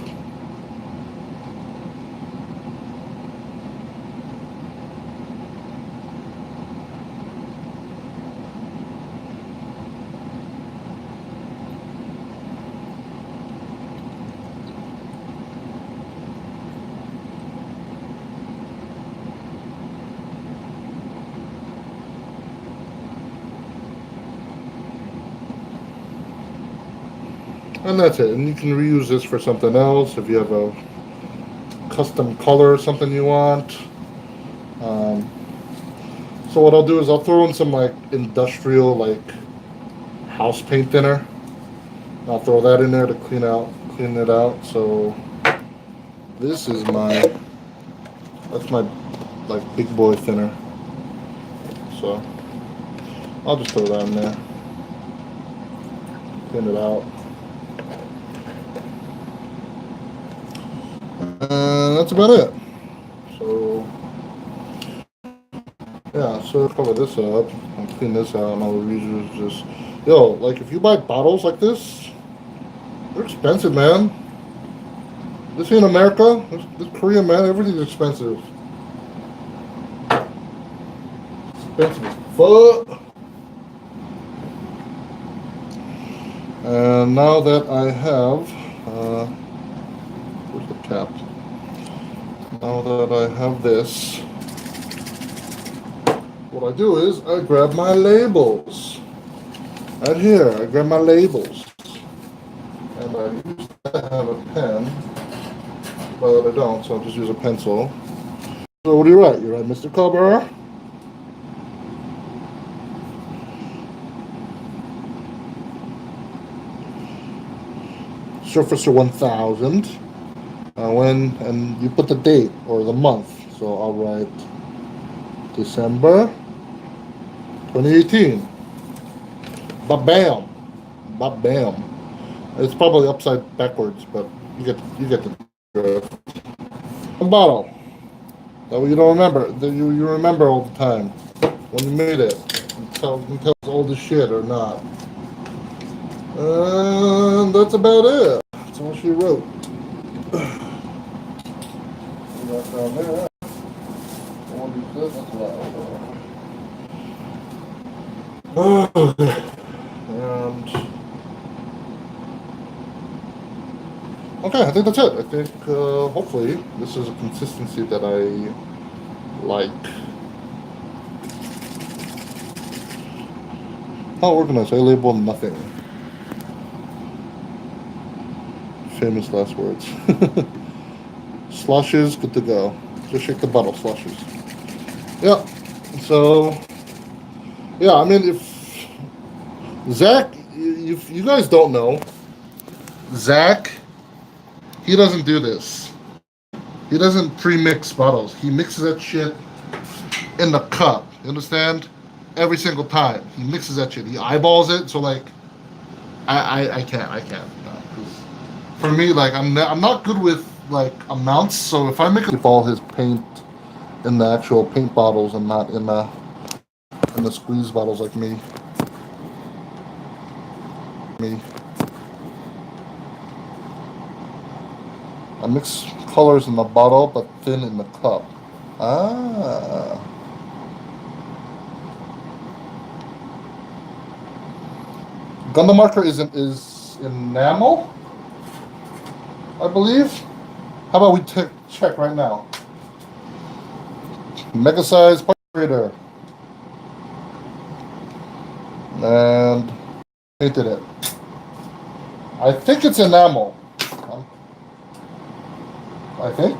And that's it. And you can reuse this for something else if you have a custom color or something you want. So what I'll do is I'll throw in some like industrial like house paint thinner. I'll throw that in there to clean it out. So this is that's my like big boy thinner. So I'll just throw that in there. Clean it out. And that's about it. So yeah, so cover this up and clean this out, and all the reasons just like if you buy bottles like this, they're expensive, man. This ain't America. This Korea, man. Everything's expensive. Expensive as fuck. And now that I have, where's the cap? Now that I have this, what I do is I grab my labels. Right here, I grab my labels. And I use that to have a pen, but I don't, so I'll just use a pencil. So what do you write? You write Mr. Cover. Surfacer 1000. And you put the date or the month. So I'll write December 2018. Ba-bam. Ba-bam. It's probably upside backwards, but you get the drift. Bottle. That way you don't remember. You remember all the time when you made it. You can tell it's old as shit or not. And that's about it. That's all she wrote. Down there. Okay. And okay, I think that's it. I think hopefully this is a consistency that I like. How organized? I label nothing. Famous last words. Slushes, good to go. Just shake the bottle, slushes. Yeah. So, yeah, I mean, if Zach, if you guys don't know, Zach, he doesn't do this. He doesn't pre-mix bottles. He mixes that shit in the cup. You understand? Every single time he mixes that shit. He eyeballs it. So like, I can't. No, for me, like I'm not good with like amounts. So if I make all his paint in the actual paint bottles and not in the squeeze bottles like me. I mix colors in the bottle, but thin in the cup. Ah. Gundam marker is enamel, I believe. How about we check right now? Mega size part reader. And painted it. I think it's enamel. I think.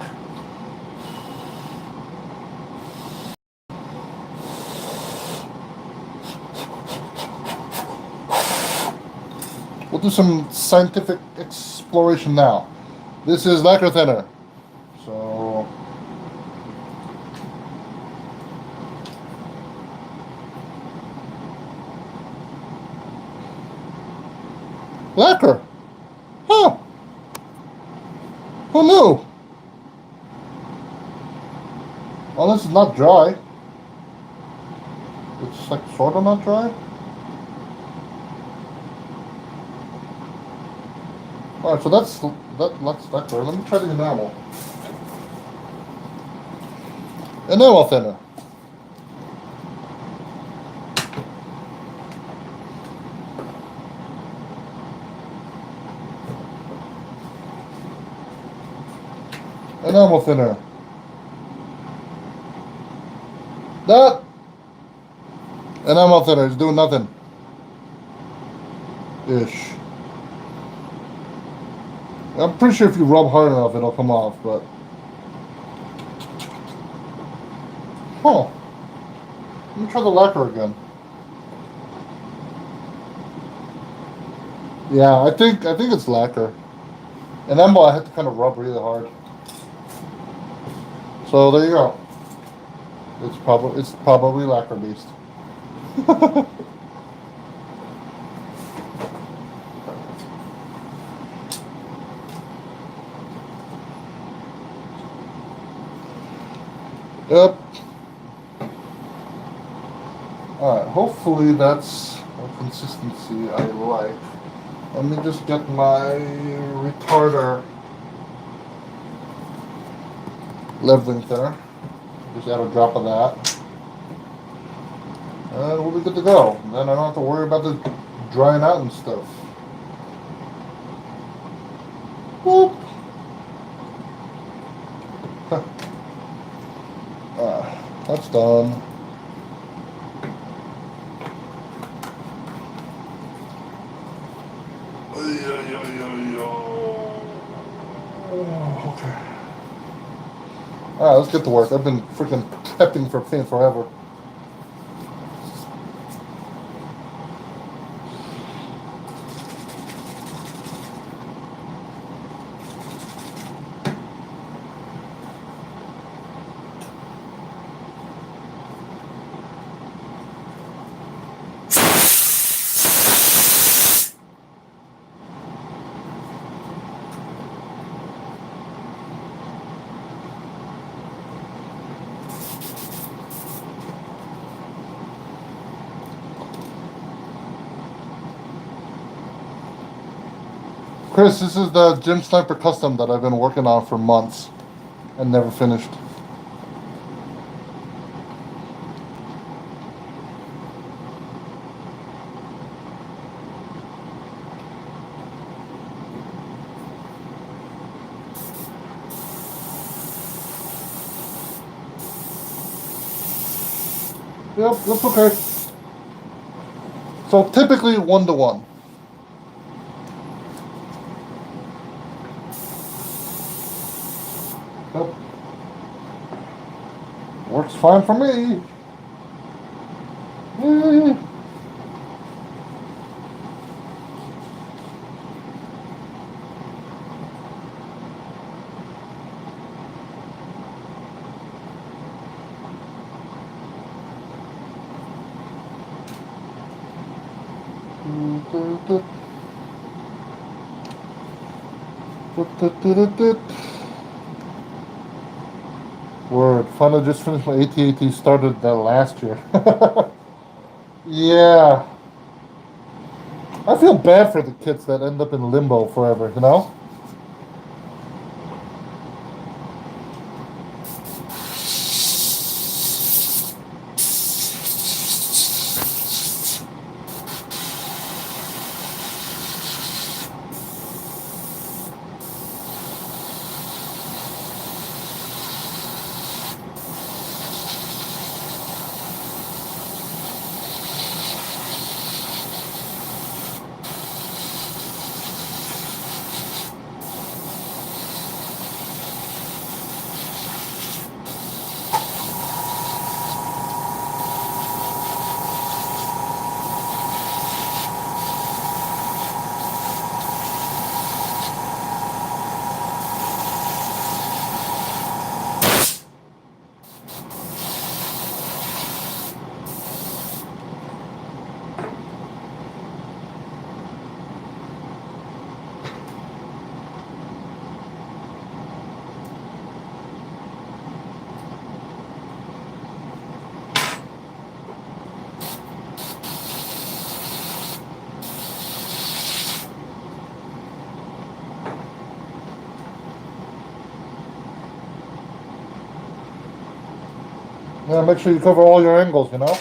We'll do some scientific exploration now. This is lacquer thinner. So lacquer. Huh. Who knew? Well, this is not dry. It's like sort of not dry. Alright, so that's lacquer. Let me try the enamel. Enamel thinner. Enamel thinner. That enamel thinner is doing nothing. Ish. I'm pretty sure if you rub hard enough, it'll come off, but. Huh. Let me try the lacquer again. Yeah, I think it's lacquer. Enamel, I had to kind of rub really hard. So there you go. It's probably lacquer based. Yep. Alright, hopefully that's a consistency I like. Let me just get my retarder leveling thinner. Just add a drop of that. And we'll be good to go. Then I don't have to worry about the drying out and stuff. Boop. That's done. Okay. Alright, let's get to work. I've been freaking prepping for paint forever. Chris, this is the Gym Sniper Custom that I've been working on for months and never finished. Yep, that's okay. So typically 1-to-1. Yep. Works fine for me. Yay. Word. Finally just finished my AT-AT, started that last year. Yeah. I feel bad for the kids that end up in limbo forever, you know? Yeah, make sure you cover all your angles, you know?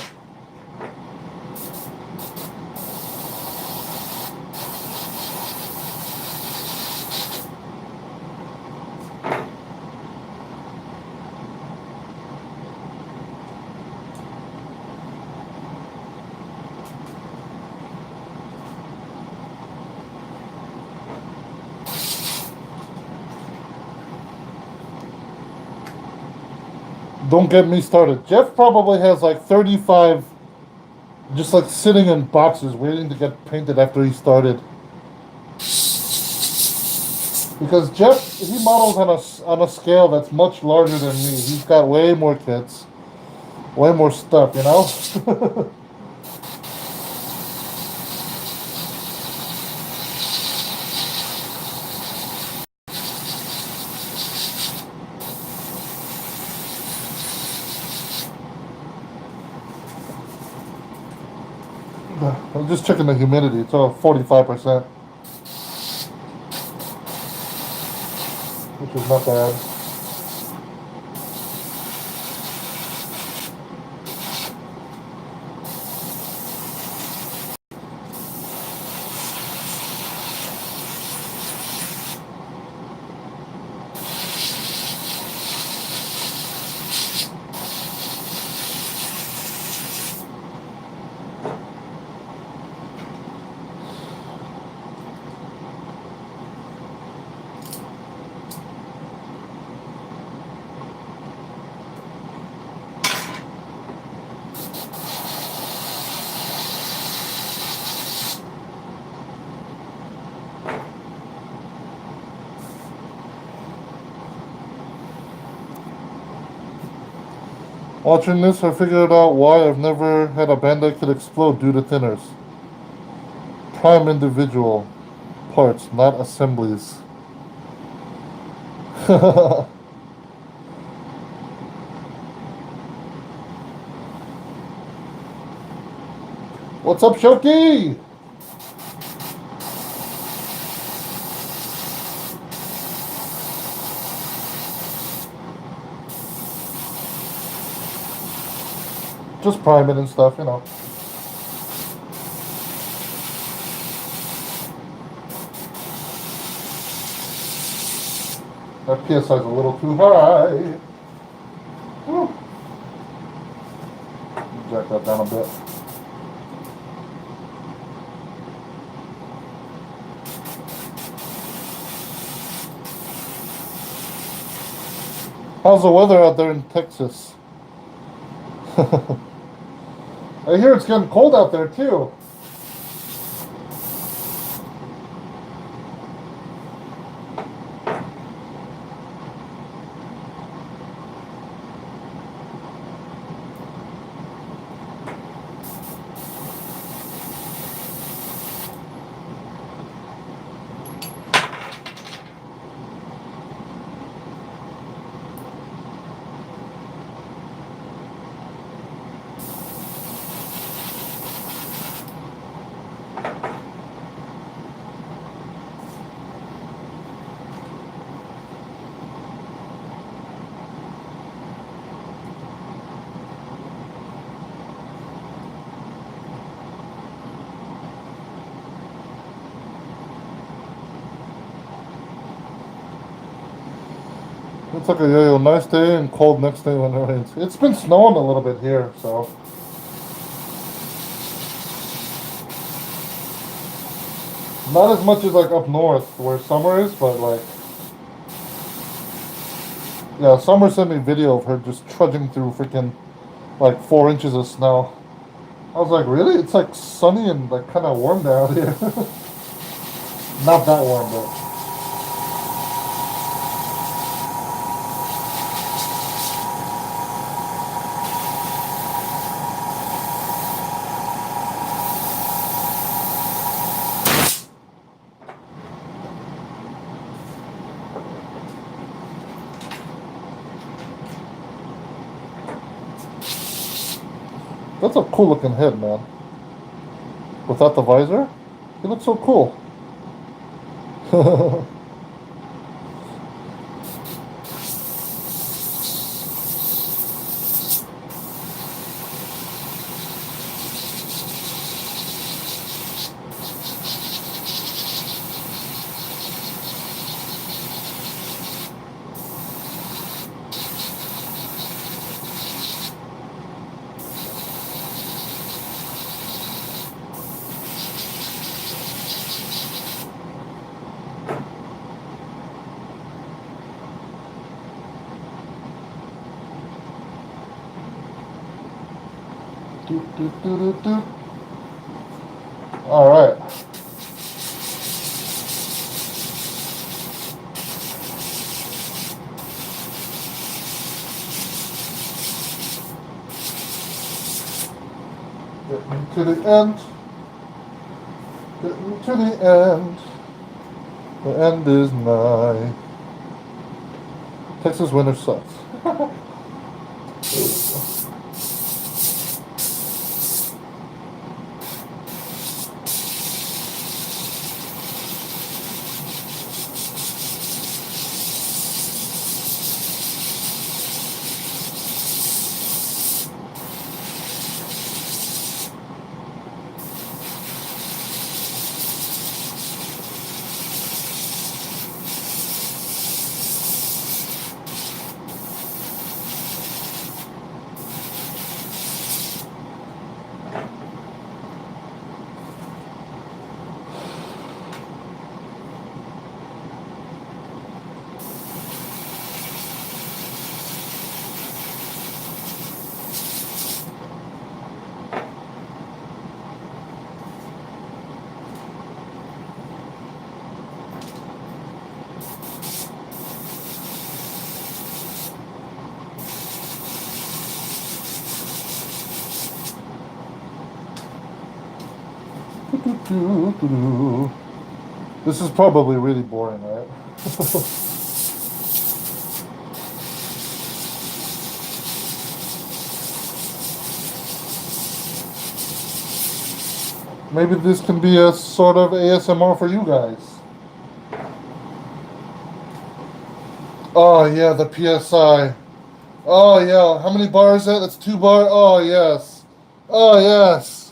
Don't get me started. Jeff probably has like 35 just like sitting in boxes waiting to get painted after he started. Because Jeff, he models on a scale that's much larger than me. He's got way more kits, way more stuff, you know? I'm just checking the humidity. It's all 45%, which is not bad. Watching this, I figured out why I've never had a band that could explode due to thinners. Prime individual parts, not assemblies. What's up, Shoki? Just priming and stuff, you know. That PSI is a little too high. Woo. Jack that down a bit. How's the weather out there in Texas? I hear it's getting cold out there too. It's like a nice day and cold next day when it rains. It's been snowing a little bit here, so. Not as much as like up north where summer is, but like. Yeah, Summer sent me a video of her just trudging through freaking like 4 inches of snow. I was like, really? It's like sunny and like kind of warm down here. Not that warm, but. That's a cool looking head, man. Without the visor, he looks so cool. All right. Getting to the end. Getting to the end. The end is nigh. Texas winter sucks. This is probably really boring, right? Maybe this can be a sort of ASMR for you guys. Oh yeah, the PSI. Oh yeah, how many bars is that? That's 2 bar. Oh yes. Oh yes.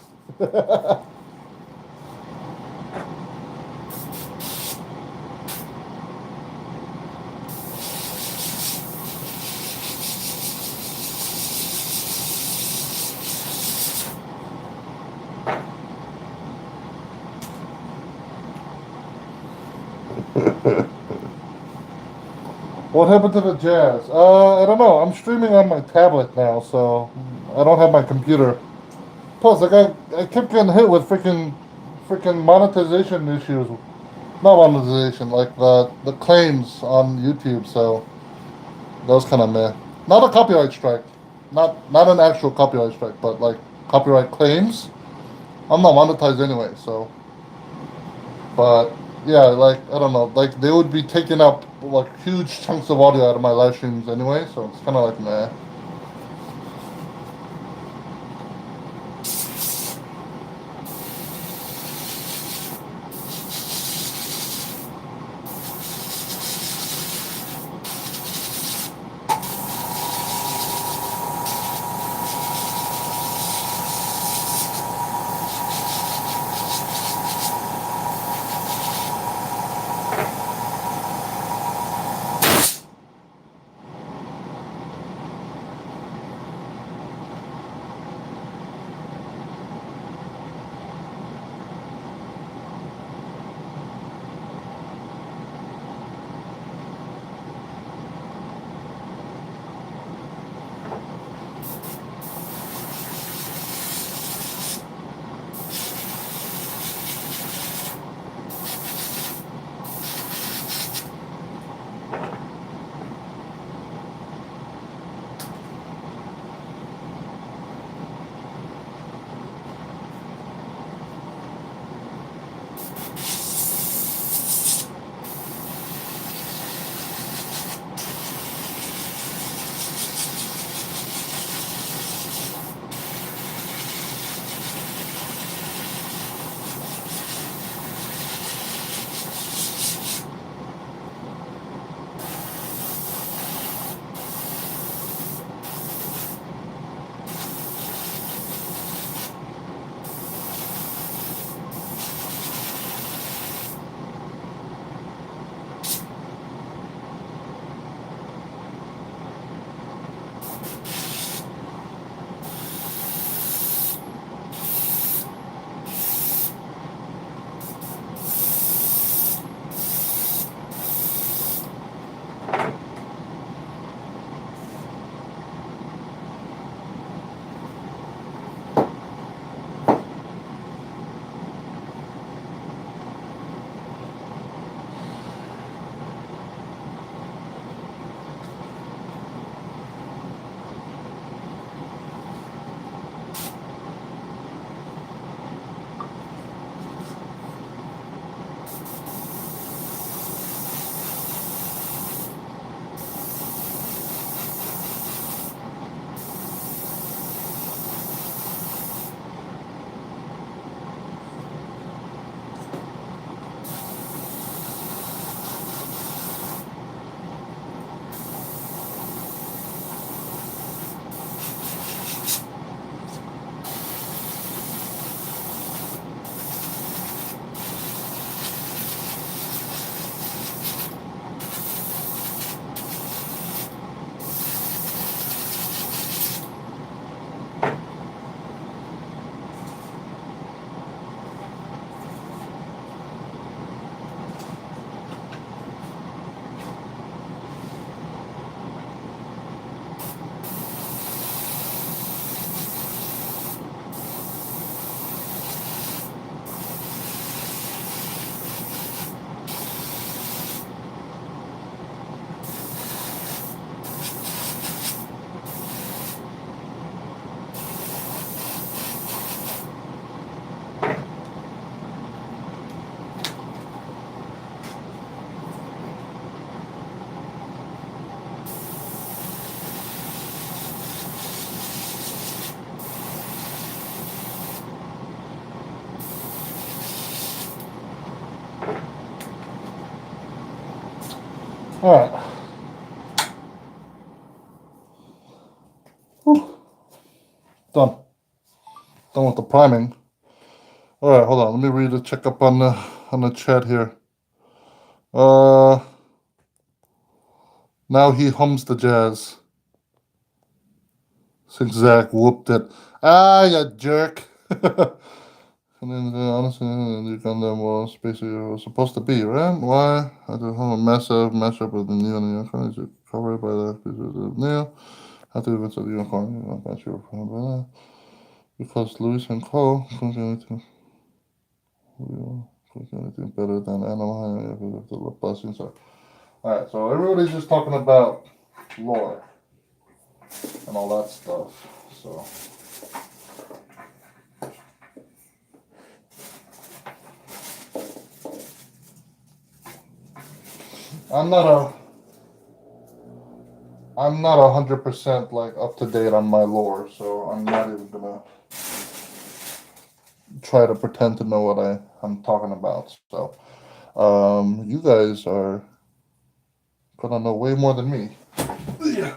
What happened to the jazz? I don't know. I'm streaming on my tablet now, so I don't have my computer. Plus, I kept getting hit with freaking monetization issues. Not monetization, like the claims on YouTube. So that was kind of meh. Not a copyright strike, not an actual copyright strike, but like copyright claims. I'm not monetized anyway, so. But yeah, like I don't know, like they would be taking up like huge chunks of audio out of my live streams anyway, so it's kind of like meh. All right. Whew. Done. Done with the priming. All right, hold on. Let me read a check up on the chat here. Now he hums the jazz. Since Zach whooped it. Ah, you jerk. And then honestly, you gun them was basically it was supposed to be, right? Why? I do have a massive matchup with the Neo and the Unicorn. Is it covered by the piece of the Neo? I think it's a Unicorn. I'm not sure. Because Lewis and Cole couldn't do anything. Couldn't do anything better than Anaheim if the blessings are. Alright, so everybody's just talking about lore and all that stuff. So I'm not 100% like up to date on my lore, so I'm not even gonna try to pretend to know what I'm talking about. So you guys are gonna know way more than me. Yeah.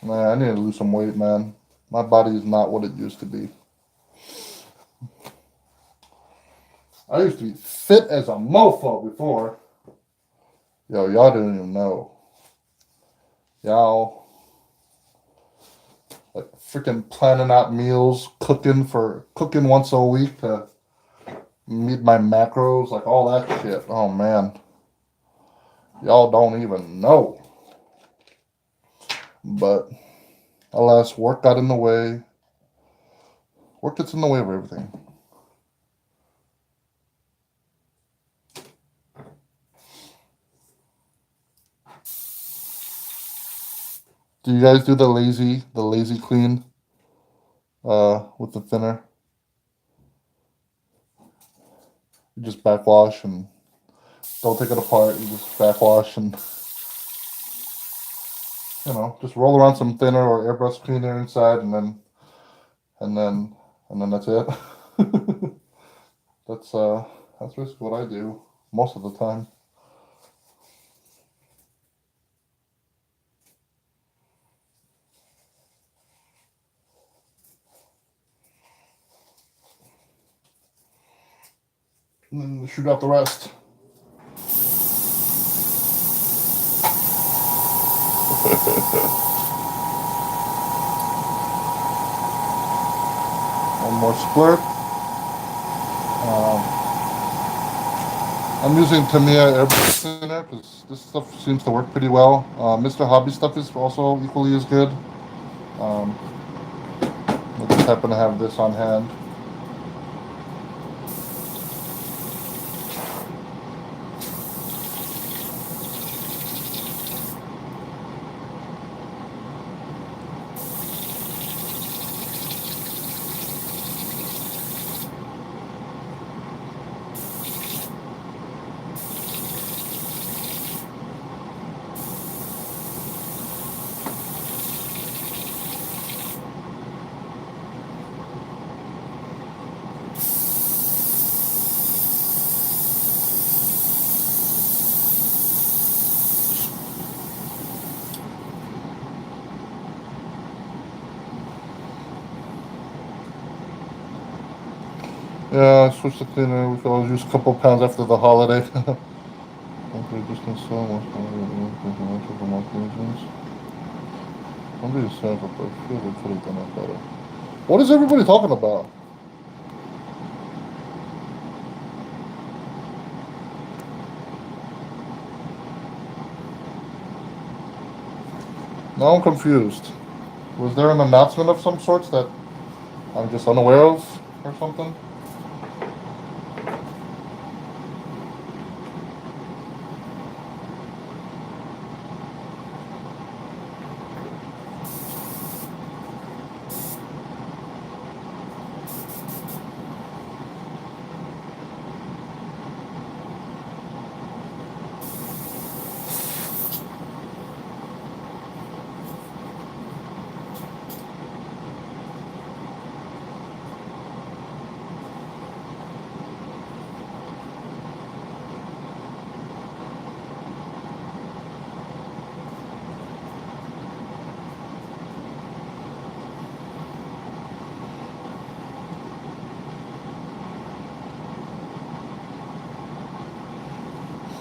Man, I need to lose some weight, man. My body is not what it used to be. I used to be fit as a mofo before. Yo, y'all didn't even know. Y'all like freaking planning out meals, cooking once a week to meet my macros, like all that shit. Oh man. Y'all don't even know. But alas, work got in the way. Work gets in the way of everything. Do you guys do the lazy clean with the thinner? You just backwash and don't take it apart. You just backwash and just roll around some thinner or airbrush cleaner inside, and then that's it. That's basically what I do most of the time. And then shoot out the rest. One more squirt. I'm using Tamiya airbrush cleaner because this stuff seems to work pretty well. Mr. Hobby stuff is also equally as good. I just happen to have this on hand. Yeah, I switched to cleaner. We could always use a couple pounds after the holiday. Okay, distance so much. I'm just saying, but I feel we could have done it better. What is everybody talking about? Now I'm confused. Was there an announcement of some sorts that I'm just unaware of or something?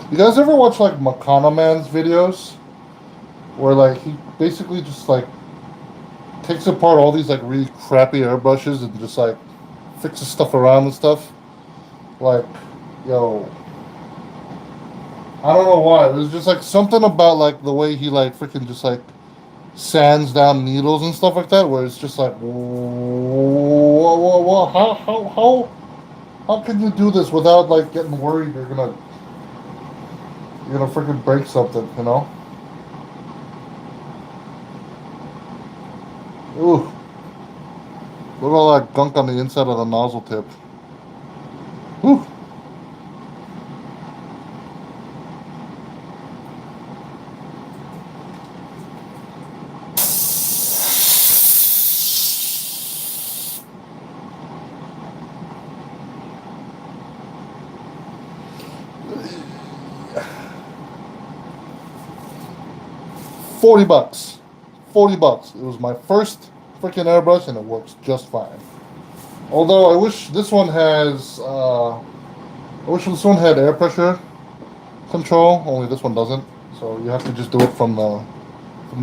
You guys ever watch like Makana Man's videos where like he basically just like takes apart all these like really crappy airbrushes and just like fixes stuff around and stuff? Like, yo, I don't know why. There's just like something about like the way he like freaking just like sands down needles and stuff like that, where it's just like, whoa, how can you do this without like getting worried you're gonna freaking break something, you know? Ooh, look at all that gunk on the inside of the nozzle tip. Ooh. 40 bucks. 40 bucks. It was my first freaking airbrush and it works just fine. Although I wish this one had air pressure control, only this one doesn't. So you have to just do it from the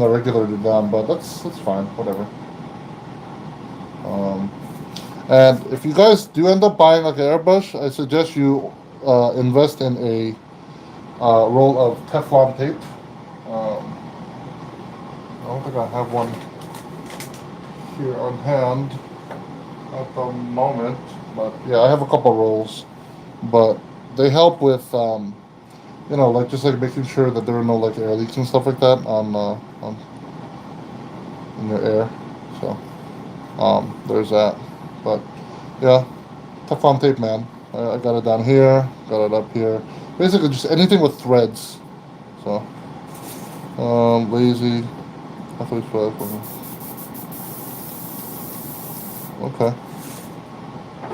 regular to down, but that's fine, whatever. Um, and if you guys do end up buying like an airbrush, I suggest you invest in a roll of Teflon tape. Um, I don't think I have one here on hand at the moment, but yeah, I have a couple rolls. But they help with like just like making sure that there are no like air leaks and stuff like that on in your air. So there's that. But yeah, Teflon tape, man. I got it down here, got it up here. Basically, just anything with threads. So lazy. Halfway thread. Okay.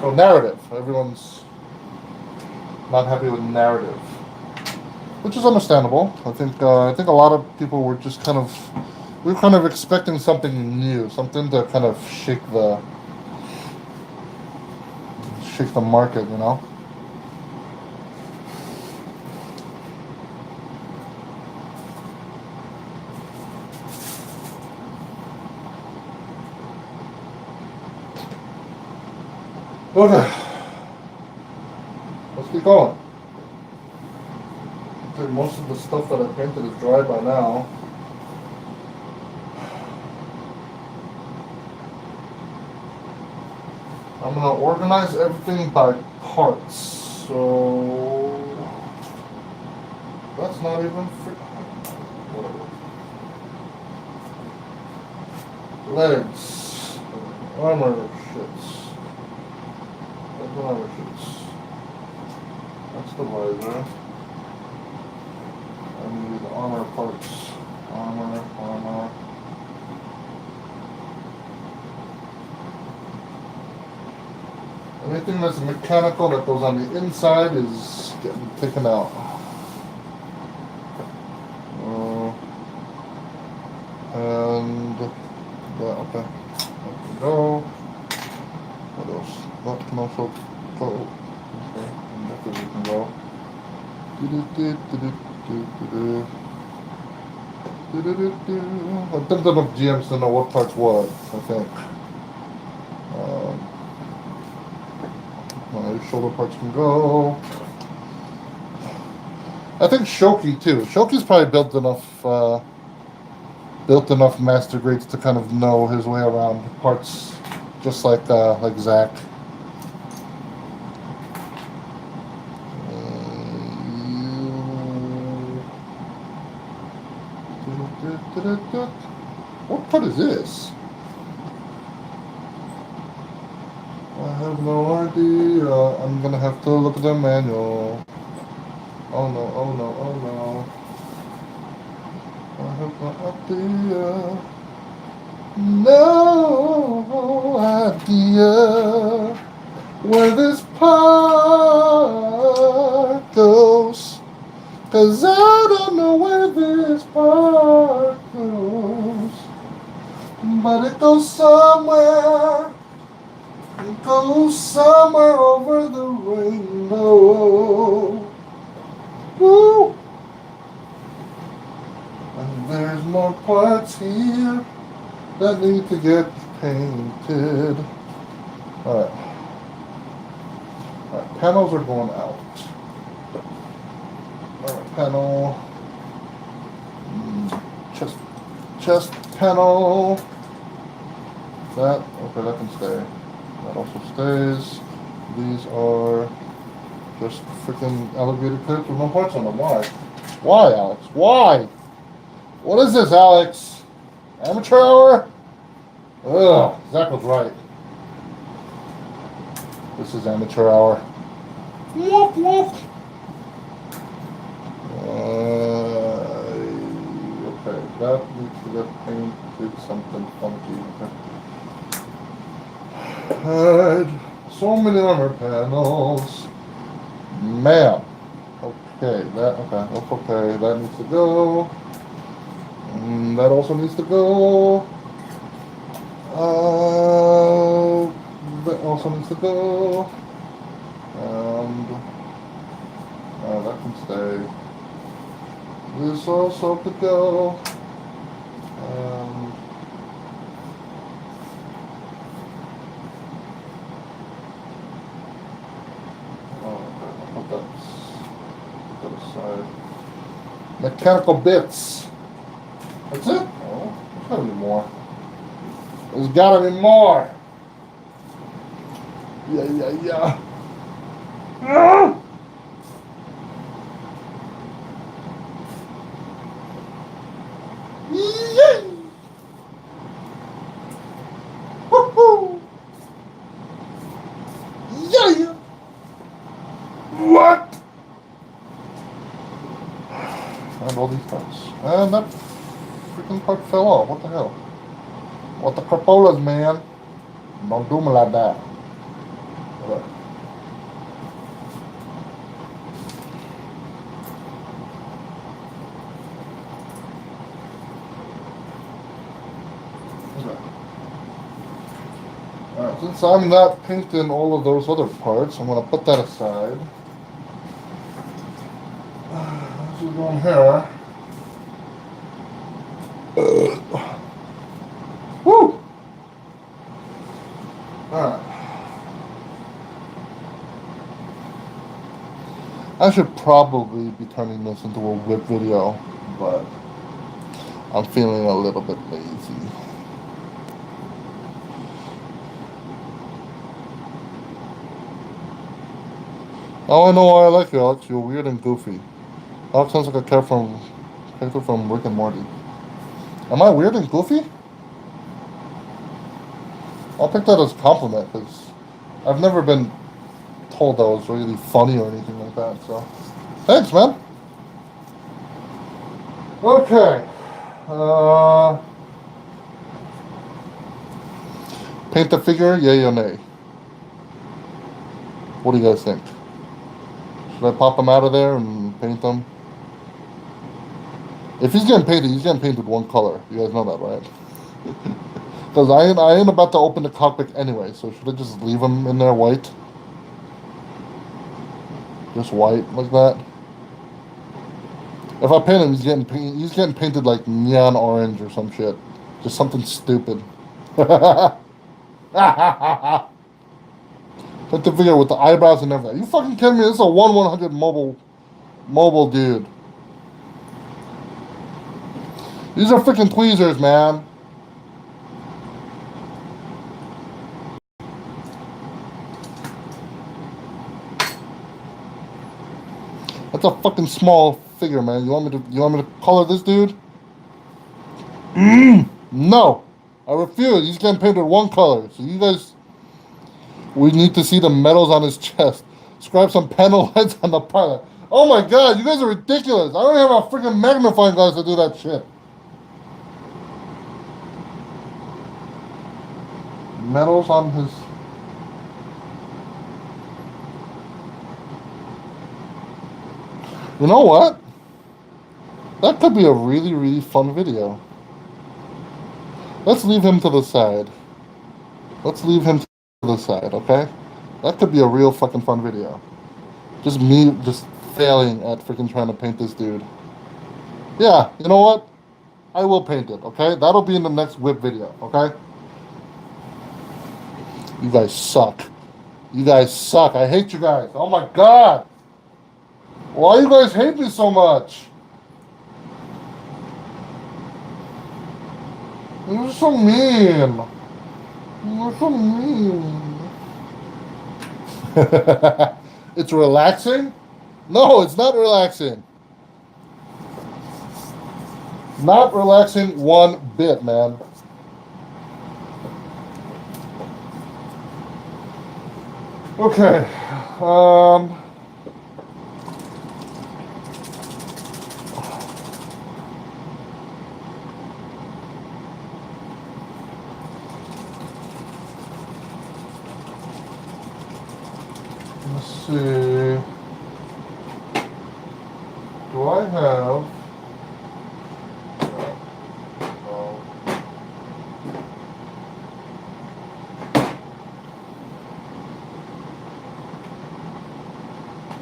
So narrative. Everyone's not happy with narrative, which is understandable. I think a lot of people were just we were kind of expecting something new, something to kind of shake the market, you know. Okay, let's keep going. I think most of the stuff that I painted is dry by now. I'm gonna organize everything by parts. So that's not even whatever. Legs, armor shits. Armor shits. That's the visor. I need armor parts. Armor. Anything that's mechanical that goes on the inside is getting taken out. And okay. That can go. What else? That can also go. Okay, and that can go. I think enough GMs to know what part's what, I think. Shoulder parts can go. I think Shoki too. Shoki's probably built enough master grades to kind of know his way around parts, just like Zach. What part is this? I have no idea. I'm gonna have to look at the manual. Oh no. I have no idea. No idea where this part goes. 'Cause I don't know where this part goes. But it goes somewhere. It goes somewhere over the rainbow. Woo! parts here that need to get painted. Alright. Alright, panels are going out. Alright, panel. Chest panel. That, okay, that can stay. That also stays. These are just freaking alligator clips with no parts on them. Why? Why, Alex? Why? What is this, Alex? Amateur hour? Ugh, Zach was right. This is amateur hour. Whoop, whoop. Okay, that needs to get painted something funky. Okay. So many armor panels. Man. Okay, that's okay. That needs to go. That also needs to go. That also needs to go. And that can stay. This also could go. Put that aside. Mechanical bits. That's it? Oh, there's gotta be more. There's gotta be more. Yeah. Ah! Yay! Woohoo! Yeah! What? And all these parts. And that freaking part fell off. What the hell? What the crapolas, man? Don't do me like that. Okay. Alright, since I'm not painting all of those other parts, I'm going to put that aside. This is going here. Woo! Alright. I should probably be turning this into a whip video, but I'm feeling a little bit lazy. Now I know why I like you, Alex. You're weird and goofy. Alex sounds like a character from Rick and Morty. Am I weird and goofy? I'll take that as a compliment, because I've never been told that I was really funny or anything like that, so thanks, man. Okay. Paint the figure, yay or nay? What do you guys think? Should I pop him out of there and paint them? If he's getting painted one color. You guys know that, right? Because I ain't about to open the cockpit anyway, so should I just leave him in there white? Just white, like that? If I paint him, he's getting painted like neon orange or some shit. Just something stupid. Put the figure with the eyebrows and everything. You fucking kidding me? This is a 1/100 mobile dude. These are freaking tweezers, man. That's a fucking small figure, man. You want me to color this dude? No. I refuse. He's getting painted one color. So you guys, we need to see the medals on his chest. Scribe some panel heads on the pilot. Oh my god, you guys are ridiculous. I don't have a freaking magnifying glass to do that shit. Medals on his... You know what? That could be a really, really fun video. Let's leave him to the side. Let's leave him to the side, okay? That could be a real fucking fun video. Just me failing at freaking trying to paint this dude. Yeah, you know what? I will paint it, okay? That'll be in the next whip video, okay? You guys suck. You guys suck. I hate you guys. Oh my god. Why you guys hate me so much? You're so mean. You're so mean. It's relaxing? No, it's not relaxing. Not relaxing one bit, man. Okay. Let's see. Do I have... Oh.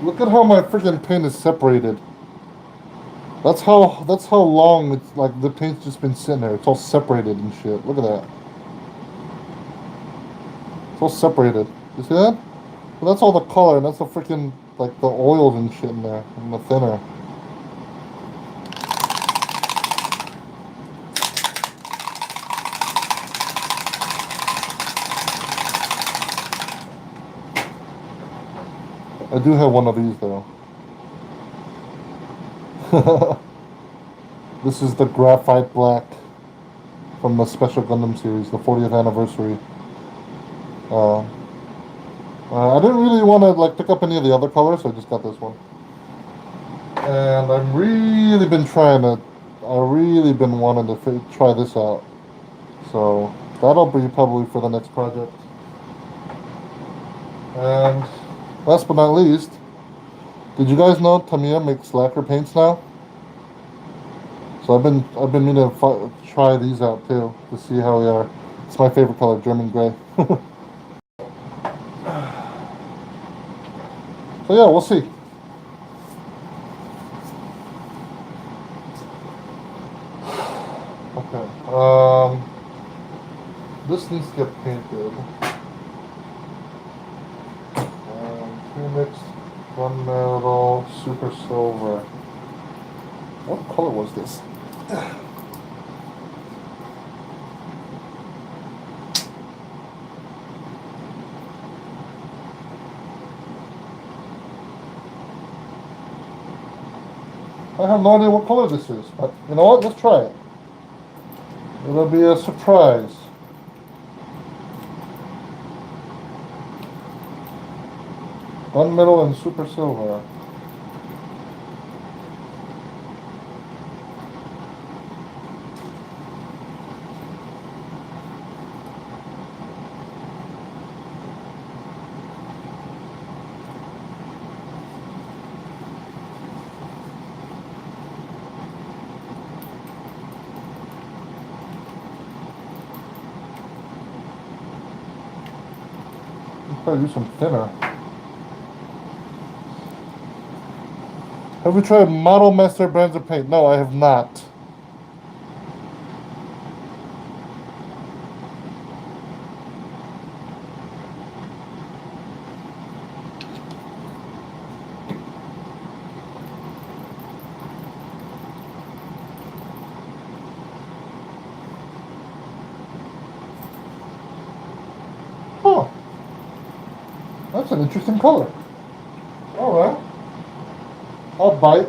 Look at how my freaking paint is separated. That's how long it's like the paint's just been sitting there. It's all separated and shit. Look at that. It's all separated. You see that? Well, that's all the color, and that's the freaking like the oils and shit in there, and the thinner. I do have one of these though. This is the graphite black from the Special Gundam series, the 40th anniversary. I didn't really want to like pick up any of the other colors, so I just got this one. And I've really been wanting to try this out. So that'll be probably for the next project. And last but not least, did you guys know Tamiya makes lacquer paints now? So I've been meaning to try these out too to see how they are. It's my favorite color, German gray. So yeah, we'll see. Okay. This needs to get painted. Phoenix, gunmetal, super silver. What color was this? I have no idea what color this is, but you know what? Let's try it. It'll be a surprise. Gunmetal and super silver. Probably use some thinner. Have you tried Model Master brands of paint? No, I have not. Oh, that's an interesting color. All right. I'll bite.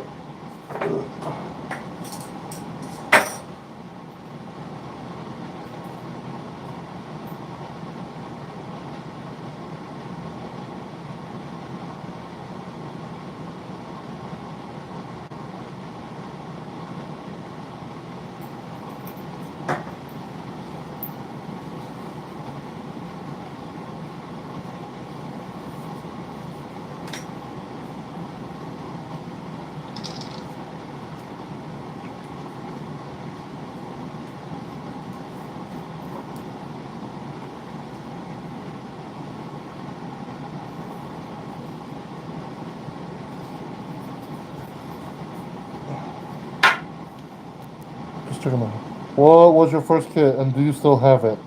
just checking out. What was your first kit, and do you still have it?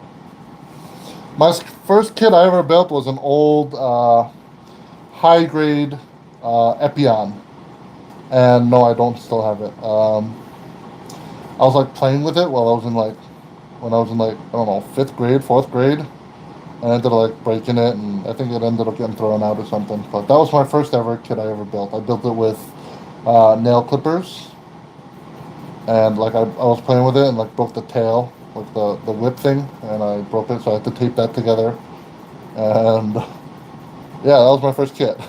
First kit I ever built was an old high grade Epion, and no, I don't still have it. I was like playing with it while I was in like when I was in like I don't know fifth grade, fourth grade, and I ended up like breaking it, and I think it ended up getting thrown out or something. But that was my first ever kit I ever built. I built it with nail clippers, and like I was playing with it and like broke the tail, like the whip thing, and I broke it, so I had to tape that together. And yeah, that was my first kit.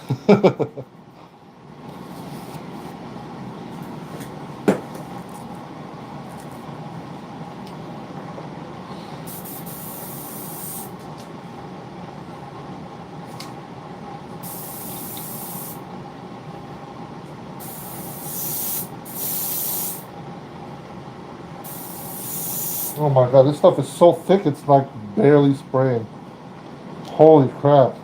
Oh my god, this stuff is so thick, it's like barely spraying. Holy crap.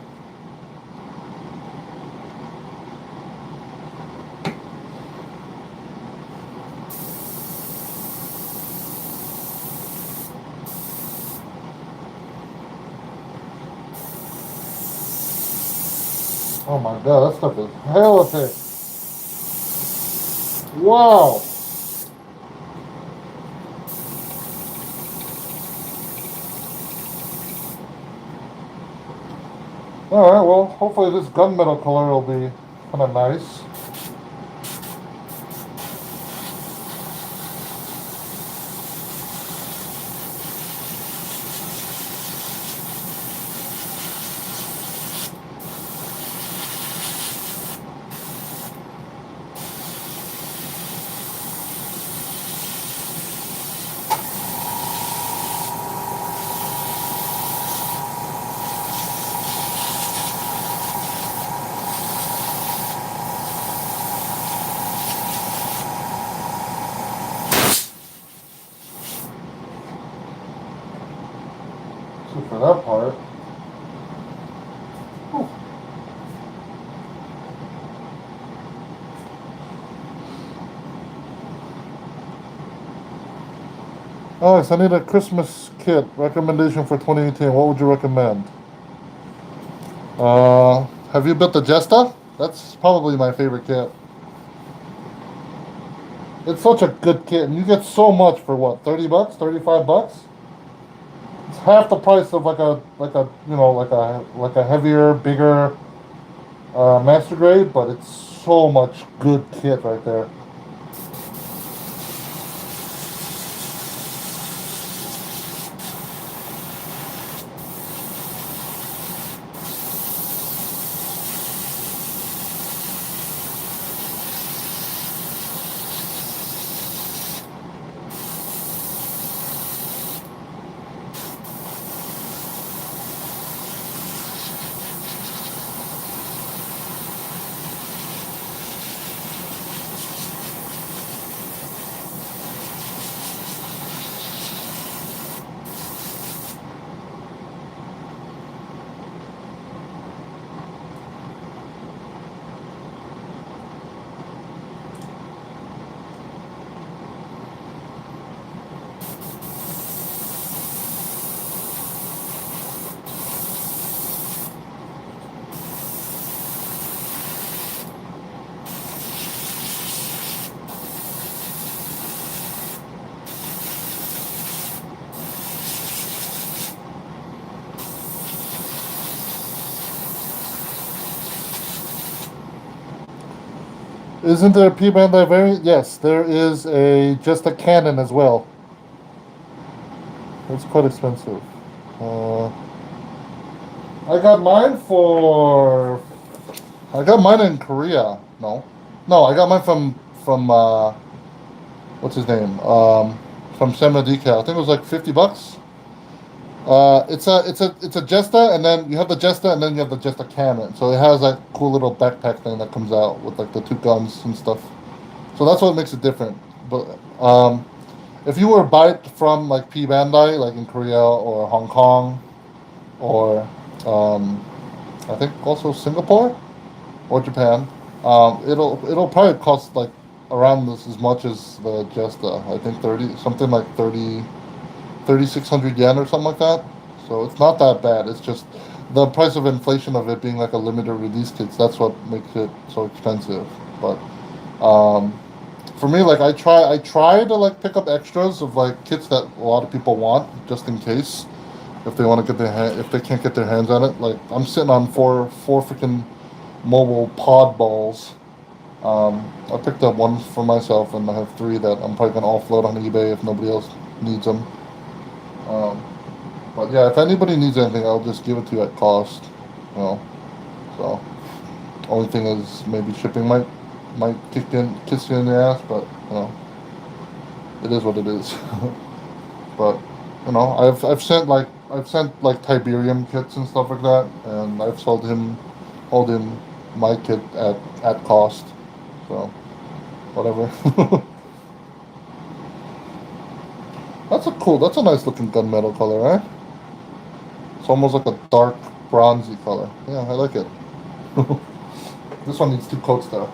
Oh my god, that stuff is hella thick. Wow. Alright, well, hopefully this gunmetal color will be kind of nice. So for that part. Whew. Alex, I need a Christmas kit recommendation for 2018. What would you recommend? Have you built the Jesta? That's probably my favorite kit. It's such a good kit, and you get so much for what, 30 bucks, 35 bucks? It's half the price of like a heavier, bigger master grade, but it's so much good kit right there. Isn't there a P Bandai variant? Yes, there is a just a cannon as well. It's quite expensive. Uh, I got mine for. I got mine in Korea. No, no, I got mine from what's his name? From Sema Decal. I think it was like 50 bucks. It's a Jesta, and then you have the Jesta, and then you have the Jesta cannon. So it has that cool little backpack thing that comes out with like the two guns and stuff. So that's what makes it different. But if you were to buy it from like P Bandai, like in Korea or Hong Kong, or I think also Singapore or Japan, it'll probably cost like around this as much as the Jesta. I think 30 something like 3,600 yen or something like that. So it's not that bad. It's just the price of inflation of it being like a limited release kits. That's what makes it so expensive. But um, for me, like I try to like pick up extras of like kits that a lot of people want just in case if they want to get if they can't get their hands on it. Like I'm sitting on four freaking mobile pod balls. I picked up one for myself, and I have three that I'm probably gonna offload on eBay if nobody else needs them. Um, but yeah, if anybody needs anything, I'll just give it to you at cost. You know, so only thing is maybe shipping might kick you in the ass, but you know, it is what it is. But you know, I've sent like Tiberium kits and stuff like that, and I've sold him my kit at cost. So whatever. That's a nice looking gunmetal color, right? It's almost like a dark bronzy color. Yeah, I like it. This one needs two coats though.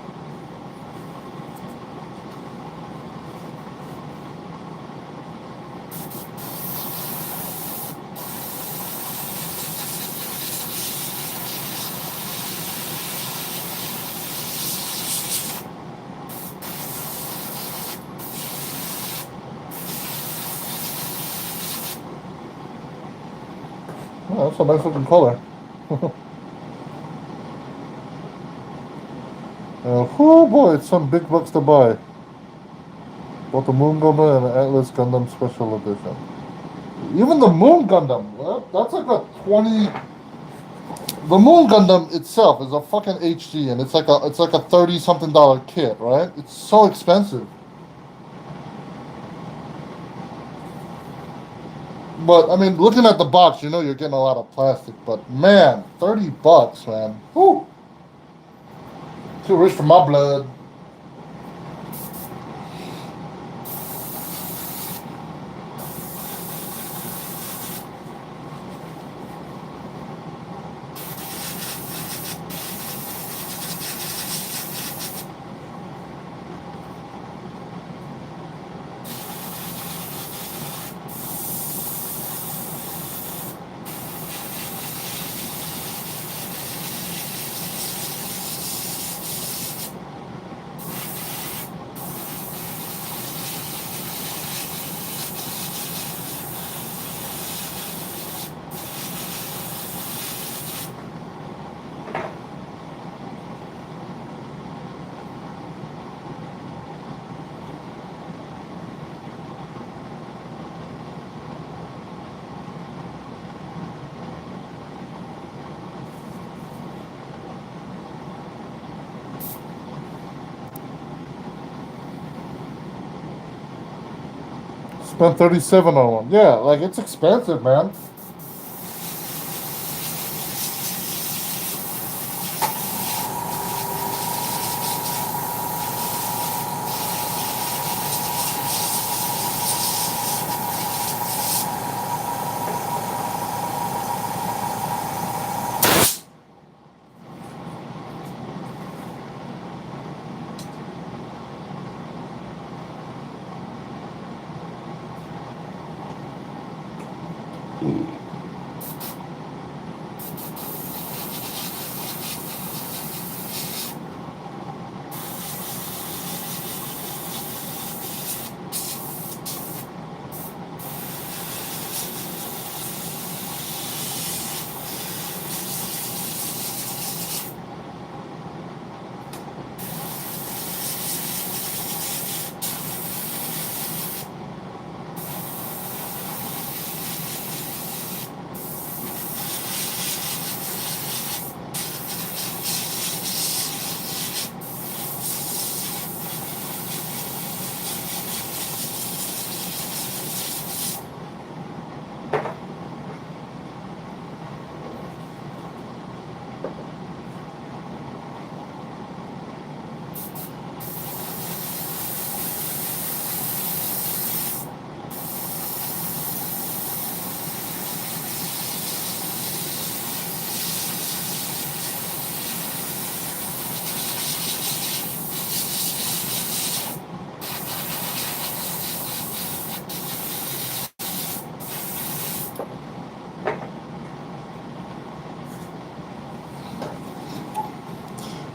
Oh, that's a nice looking color. Oh boy, it's some big bucks to buy. Both the Moon Gundam and the Atlas Gundam Special Edition. Even the Moon Gundam, that's like a 20. The Moon Gundam itself is a fucking HG, and it's like a 30 something dollar kit, right? It's so expensive. But I mean, looking at the box, you know you're getting a lot of plastic. But man, $30, man. Whew, too rich for my blood. Spent 37 on one. Yeah, like it's expensive, man.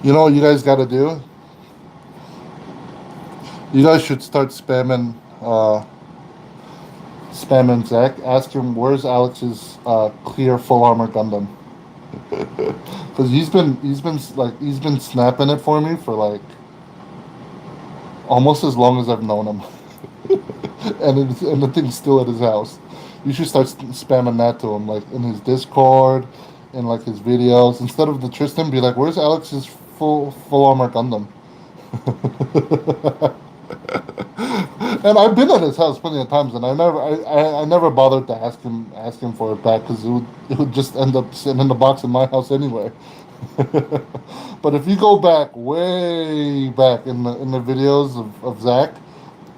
You know what you guys got to do? You guys should start spamming Zach. Ask him where's Alex's clear full armor Gundam. Because he's been snapping it for me for like almost as long as I've known him, and the thing's still at his house. You should start spamming that to him, like in his Discord, in like his videos. Instead of the Tristan, be like, "Where's Alex's full armor Gundam?" And I've been at his house plenty of times, and I never bothered to ask him for it back because it would just end up sitting in the box in my house anyway. But if you go back way back in the videos of Zach,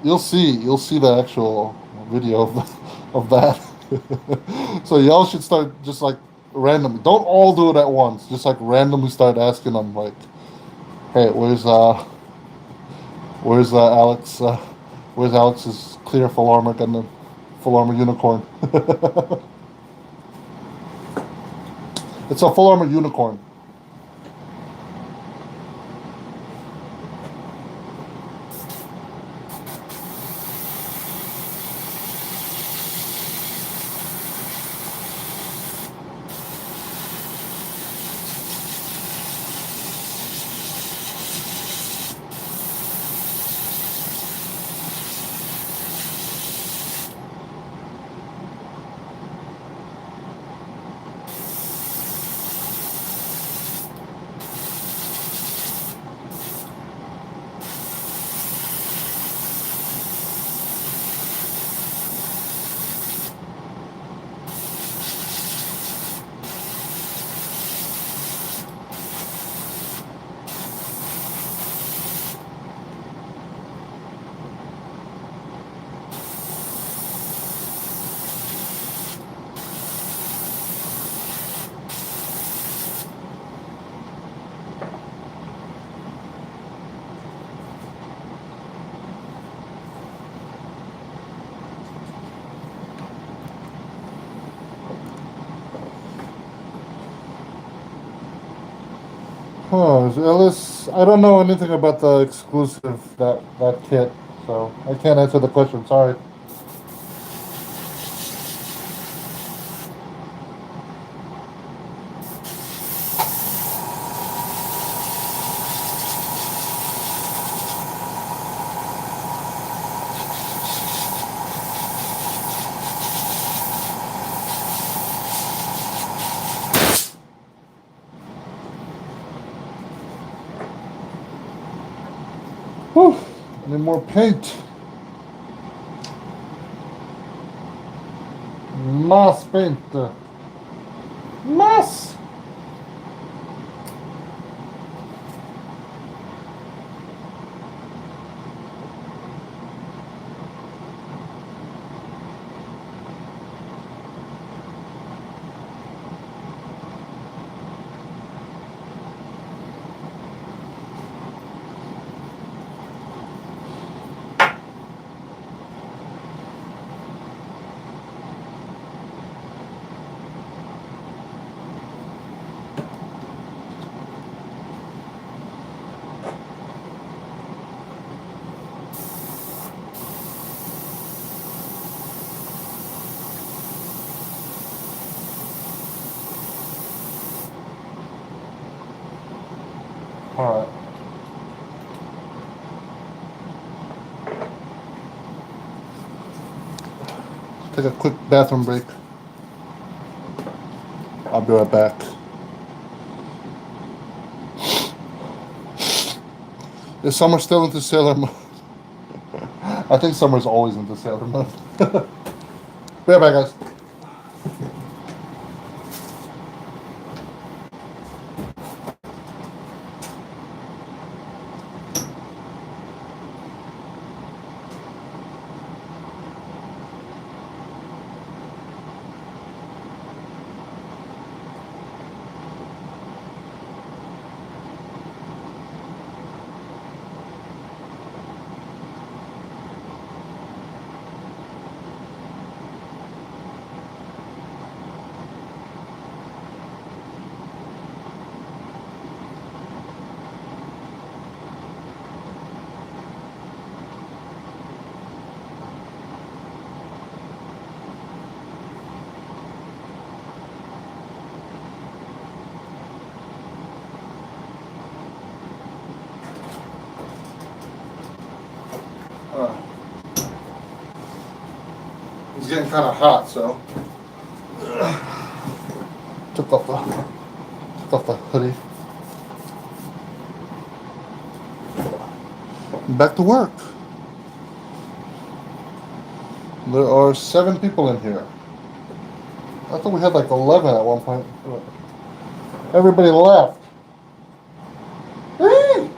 you'll see the actual video of that. So y'all should start just like randomly. Don't all do it at once. Just like randomly start asking them like, "Hey, Alex? Where's Alex's clear full armor and the full armor unicorn?" It's a full armor unicorn. Oh, Ellis, I don't know anything about the exclusive that kit, so I can't answer the question. Sorry. Whew. Need more paint. Más paint. Más. All right. Take a quick bathroom break. I'll be right back. Is Summer still into Sailor Moon? I think Summer's always into Sailor Moon. Be right back, guys. Uh, it's getting kind of hot, so took off the hoodie. Back to work. There are 7 people in here. I thought we had like 11 at one point. Everybody left. Hey!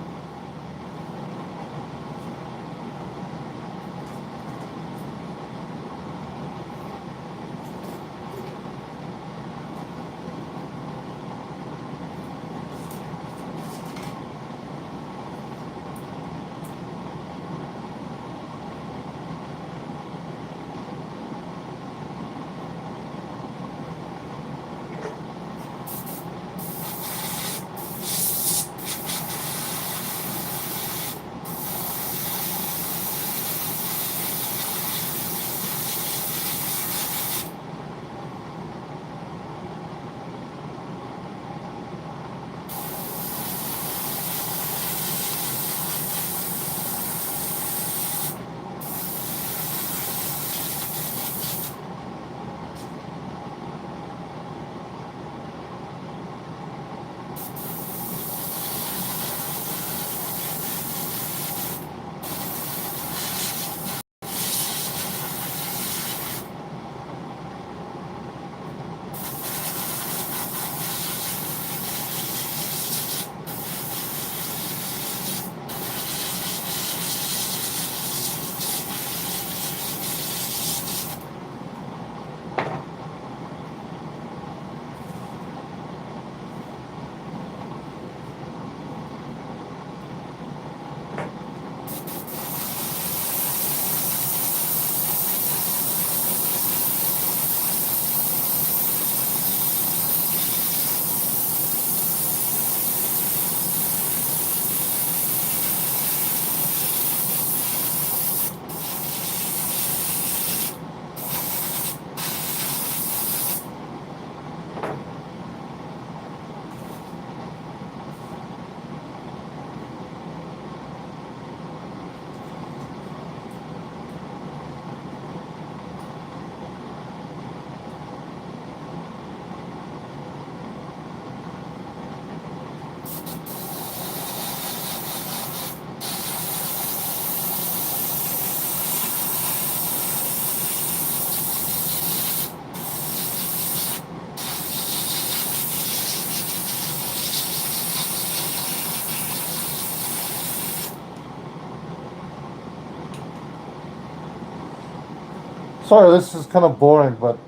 Sorry, this is kind of boring, but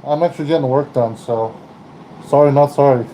I'm actually getting work done, so sorry, not sorry.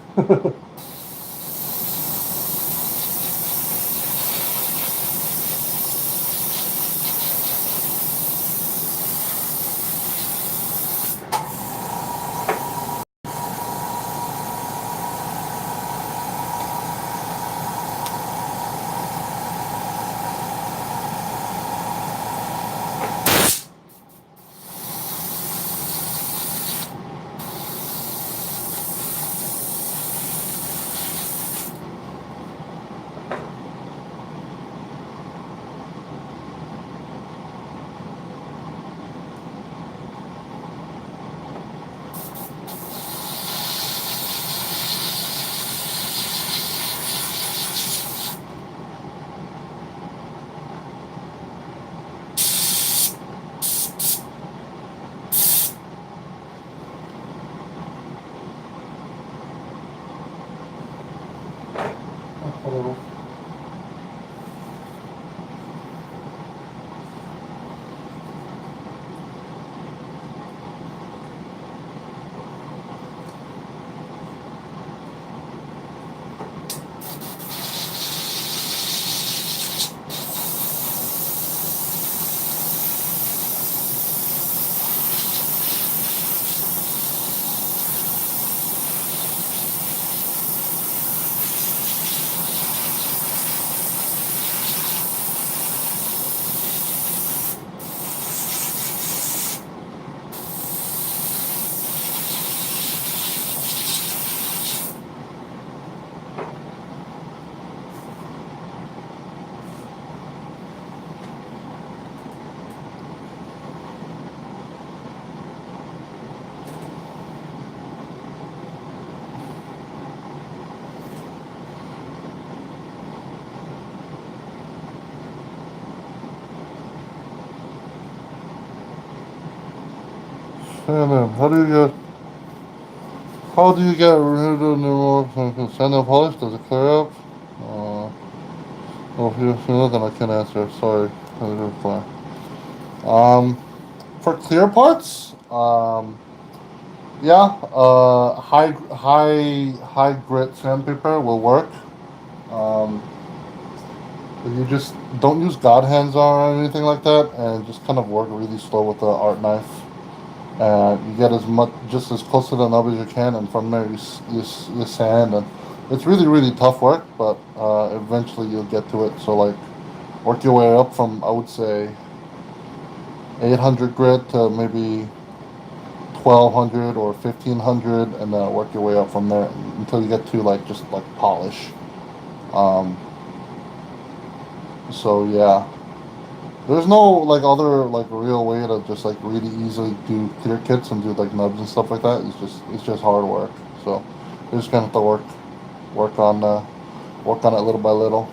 How do you get rid of the more sand and polish? Does it clear up? Uh, well, if you're not, then I can't answer. Sorry. I didn't reply. Um, for clear parts, yeah, high grit sandpaper will work. Um, if you just don't use God hands on or anything like that, and just kind of work really slow with the art knife. You get as much, just as close to the nub as you can, and from there you sand, and it's really tough work, but eventually you'll get to it. So like, work your way up from, I would say, 800 grit to maybe 1200 or 1500, and then work your way up from there until you get to like just like polish. Um, so yeah, there's no like other like real way to just like really easily do clear kits and do like nubs and stuff like that. It's just hard work. So you're just gonna have to work on work on it little by little.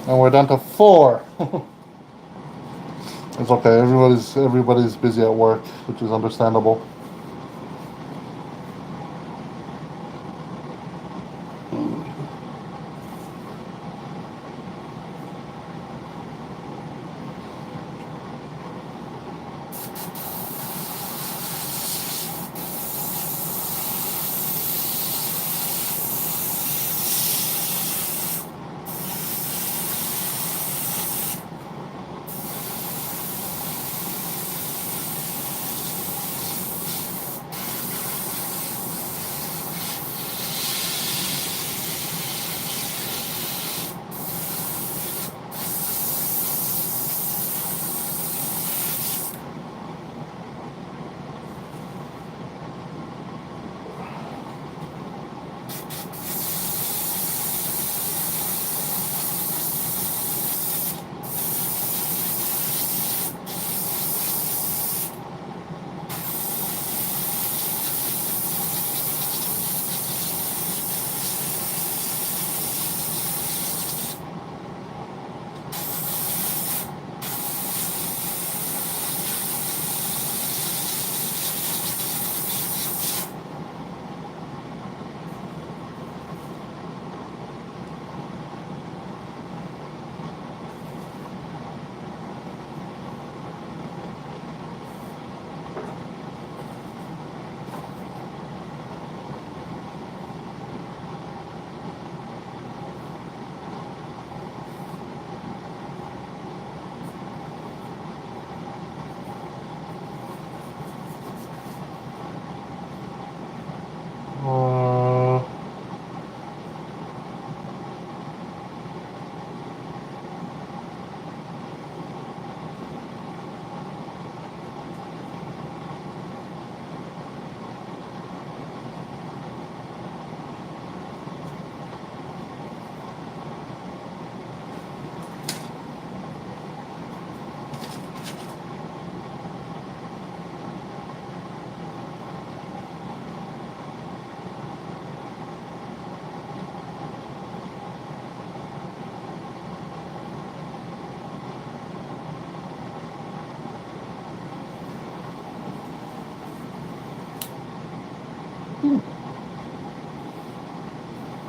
And we're down to four. It's okay. Everybody's busy at work, which is understandable.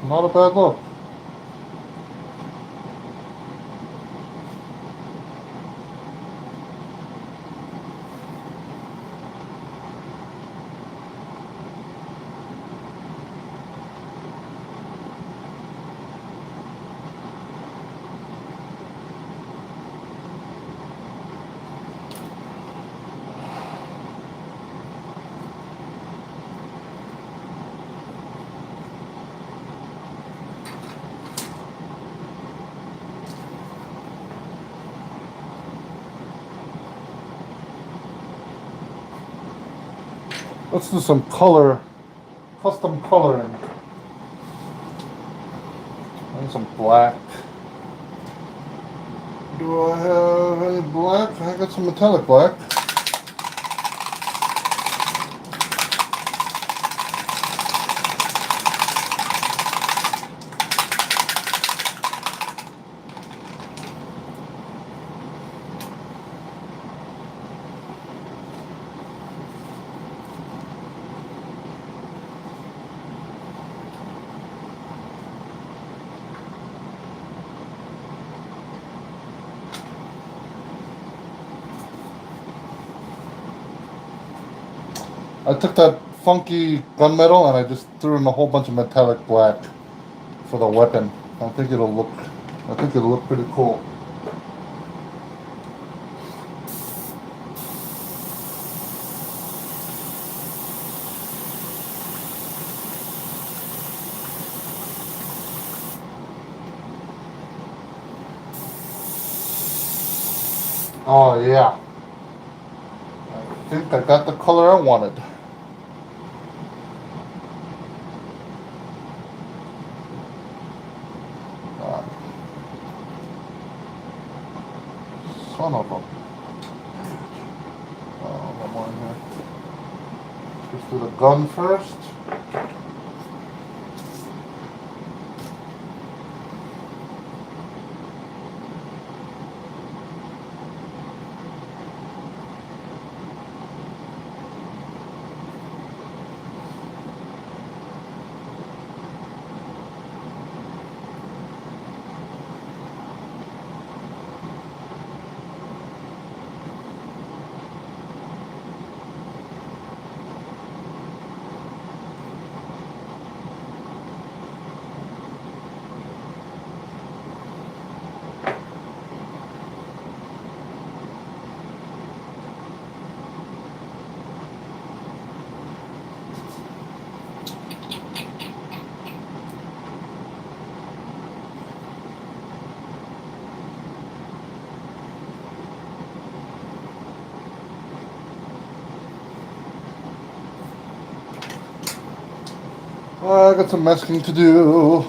Not a bad look. Let's do some custom coloring. And some black. Do I have any black? I got some metallic black. I took that funky gunmetal and I just threw in a whole bunch of metallic black for the weapon. I think it'll look pretty cool. Oh yeah. I think I got the color I wanted. Son of a... one more in here. Just do the gun first. I got some masking to do.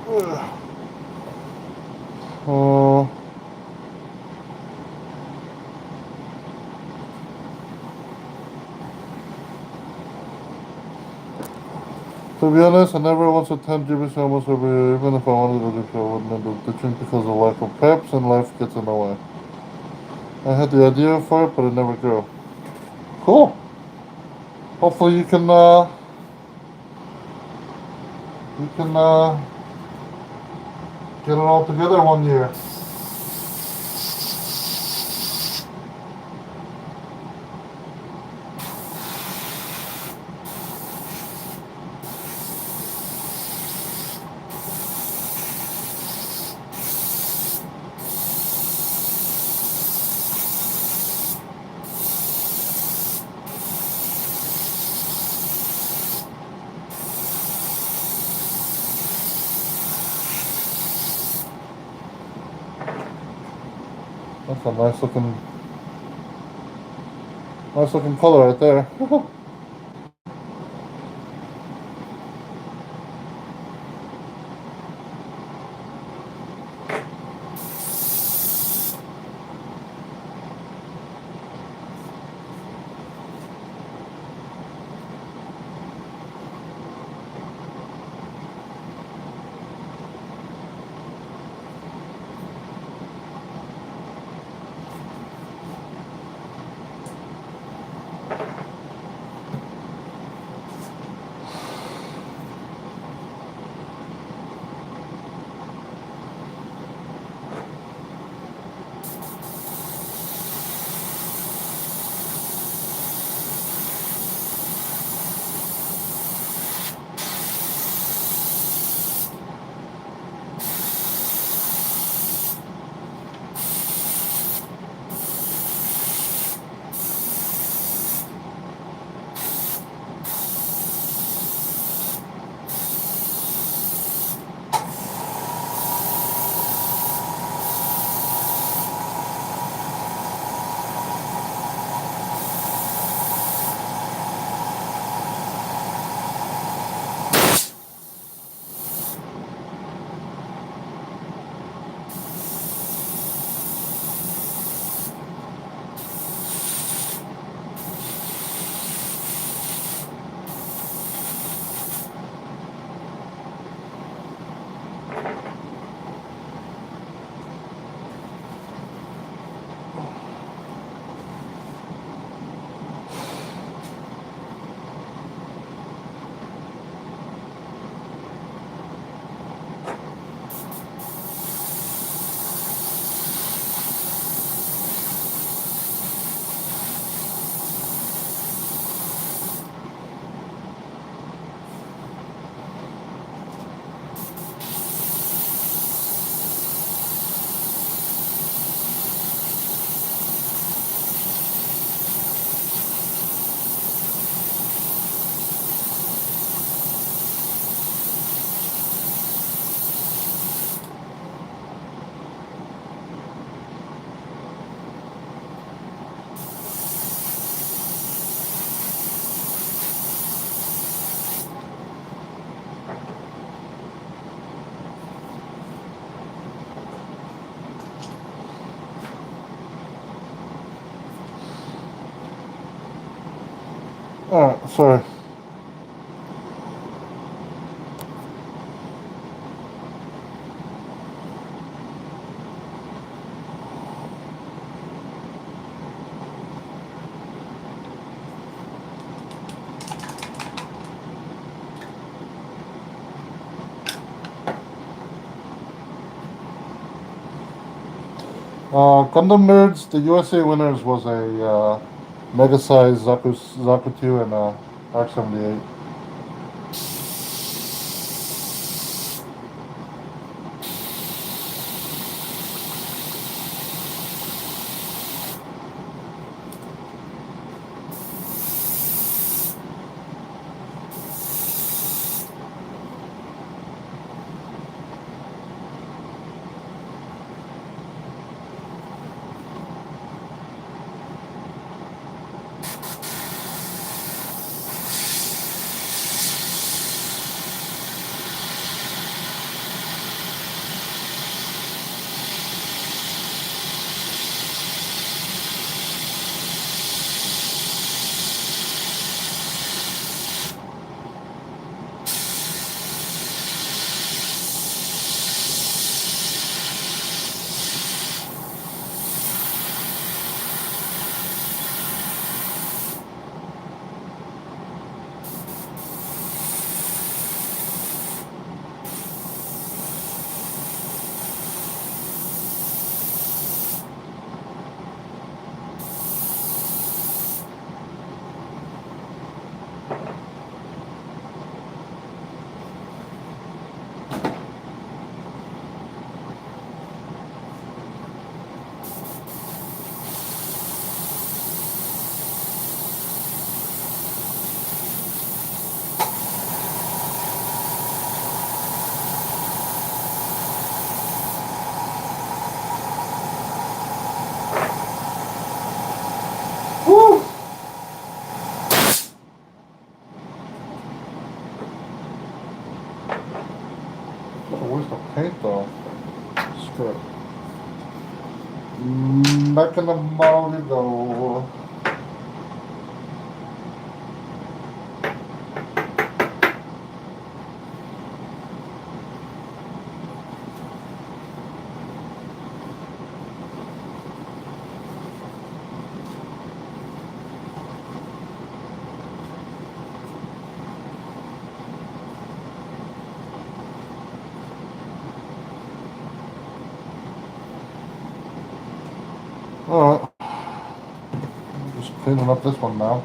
Uh, to be honest, I never once attend GB almost every year. Even if I wanted to do so, I wouldn't end up ditching because of lack of peps and life gets in the way. I had the idea for it, but it never grew. Cool. Hopefully you can get it all together one year. That's a nice looking color right there. Alright, sorry. Gundam Nerds, the USA winners was a Mega Size Zaku 2 and Arc 78. paint though. Screw it. Back in the bottle you go. Alright. Just cleaning up this one now.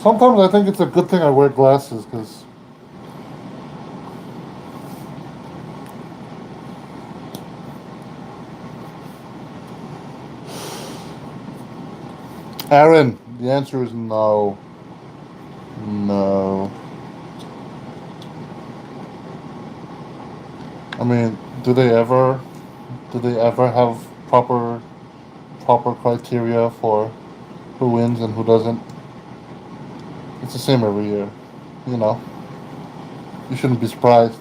Sometimes I think it's a good thing I wear glasses because Aaron, the answer is no. No. I mean, do they ever have proper criteria for who wins and who doesn't? It's the same every year, you know. You shouldn't be surprised.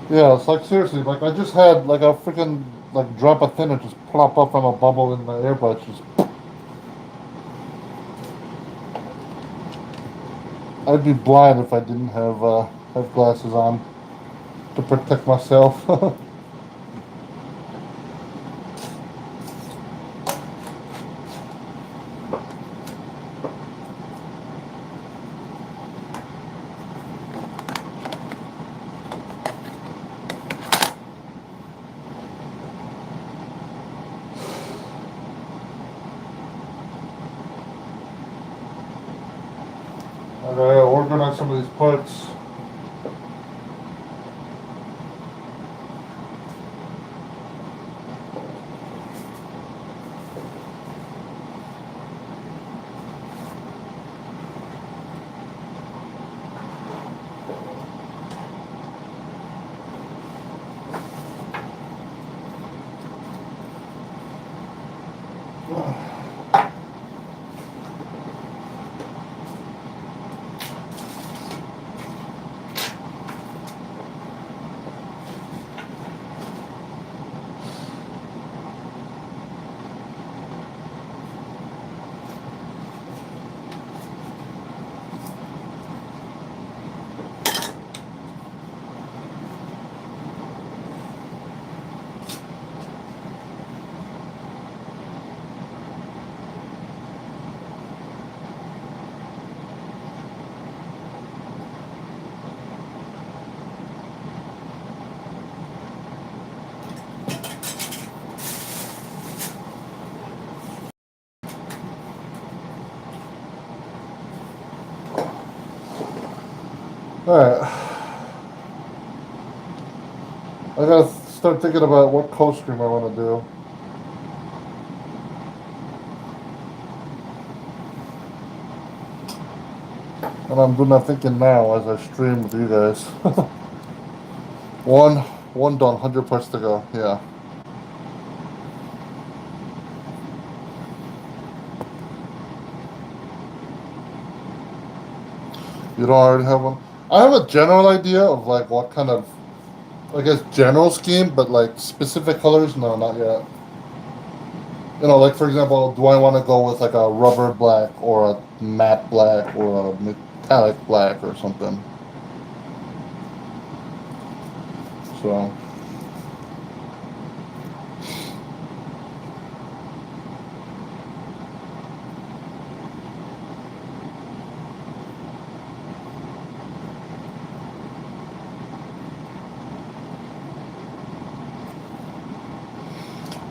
Yeah, it's like seriously, like I just had like a freaking like drop of thinner just plop up from a bubble in my earbuds. Just I'd be blind if I didn't have glasses on to protect myself. I gotta organize some of these parts. Alright. I gotta start thinking about what co-stream I want to do. And I'm doing that thinking now as I stream with you guys. One done, 100 parts to go. Yeah. You don't already have one? I have a general idea of like what kind of, I guess, general scheme, but like specific colors, no, not yet. You know, like for example, do I want to go with like a rubber black or a matte black or a metallic black or something? So,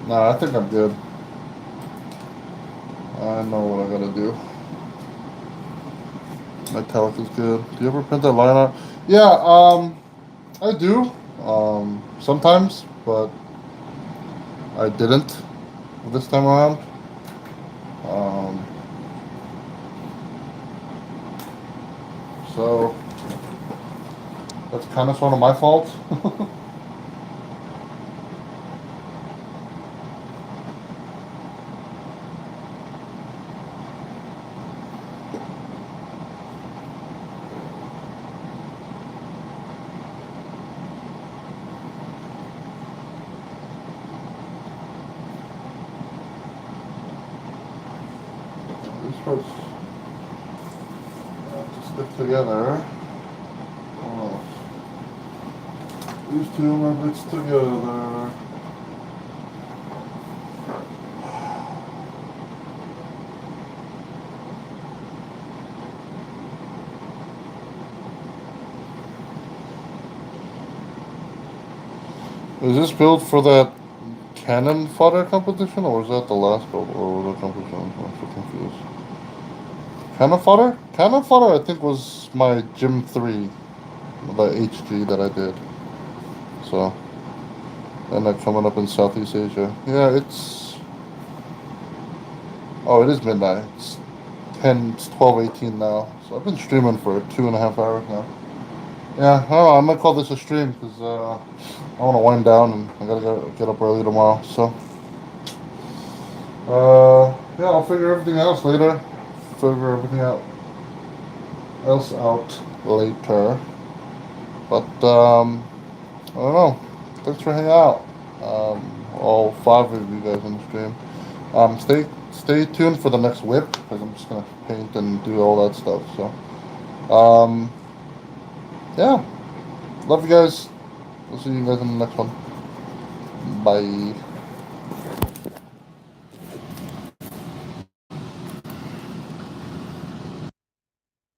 nah, I think I'm good. I know what I gotta do. Metallic is good. Do you ever print that line art? Yeah, I do. Sometimes, but I didn't this time around. Um, so that's kind of sort of my fault. These parts have to stick together. Oh, these two are bits together. Is this build for that cannon fodder competition, or was that the last build, or was that competition? I'm so confused. Cannon fodder? Cannon fodder, I think, was my Gym 3, the HG that I did. So, and that coming up in Southeast Asia. Yeah, it's. Oh, it is midnight. It's 10, it's 12:18 now. So I've been streaming for 2.5 hours now. Yeah, I don't know. I'm gonna call this a stream because I want to wind down and I gotta get up early tomorrow. So, yeah, I'll figure everything else later. Figure everything else out later. But I don't know. Thanks for hanging out. All five of you guys in the stream. Stay tuned for the next whip because I'm just gonna paint and do all that stuff. So, yeah, love you guys. We'll see you guys in the next one. Bye.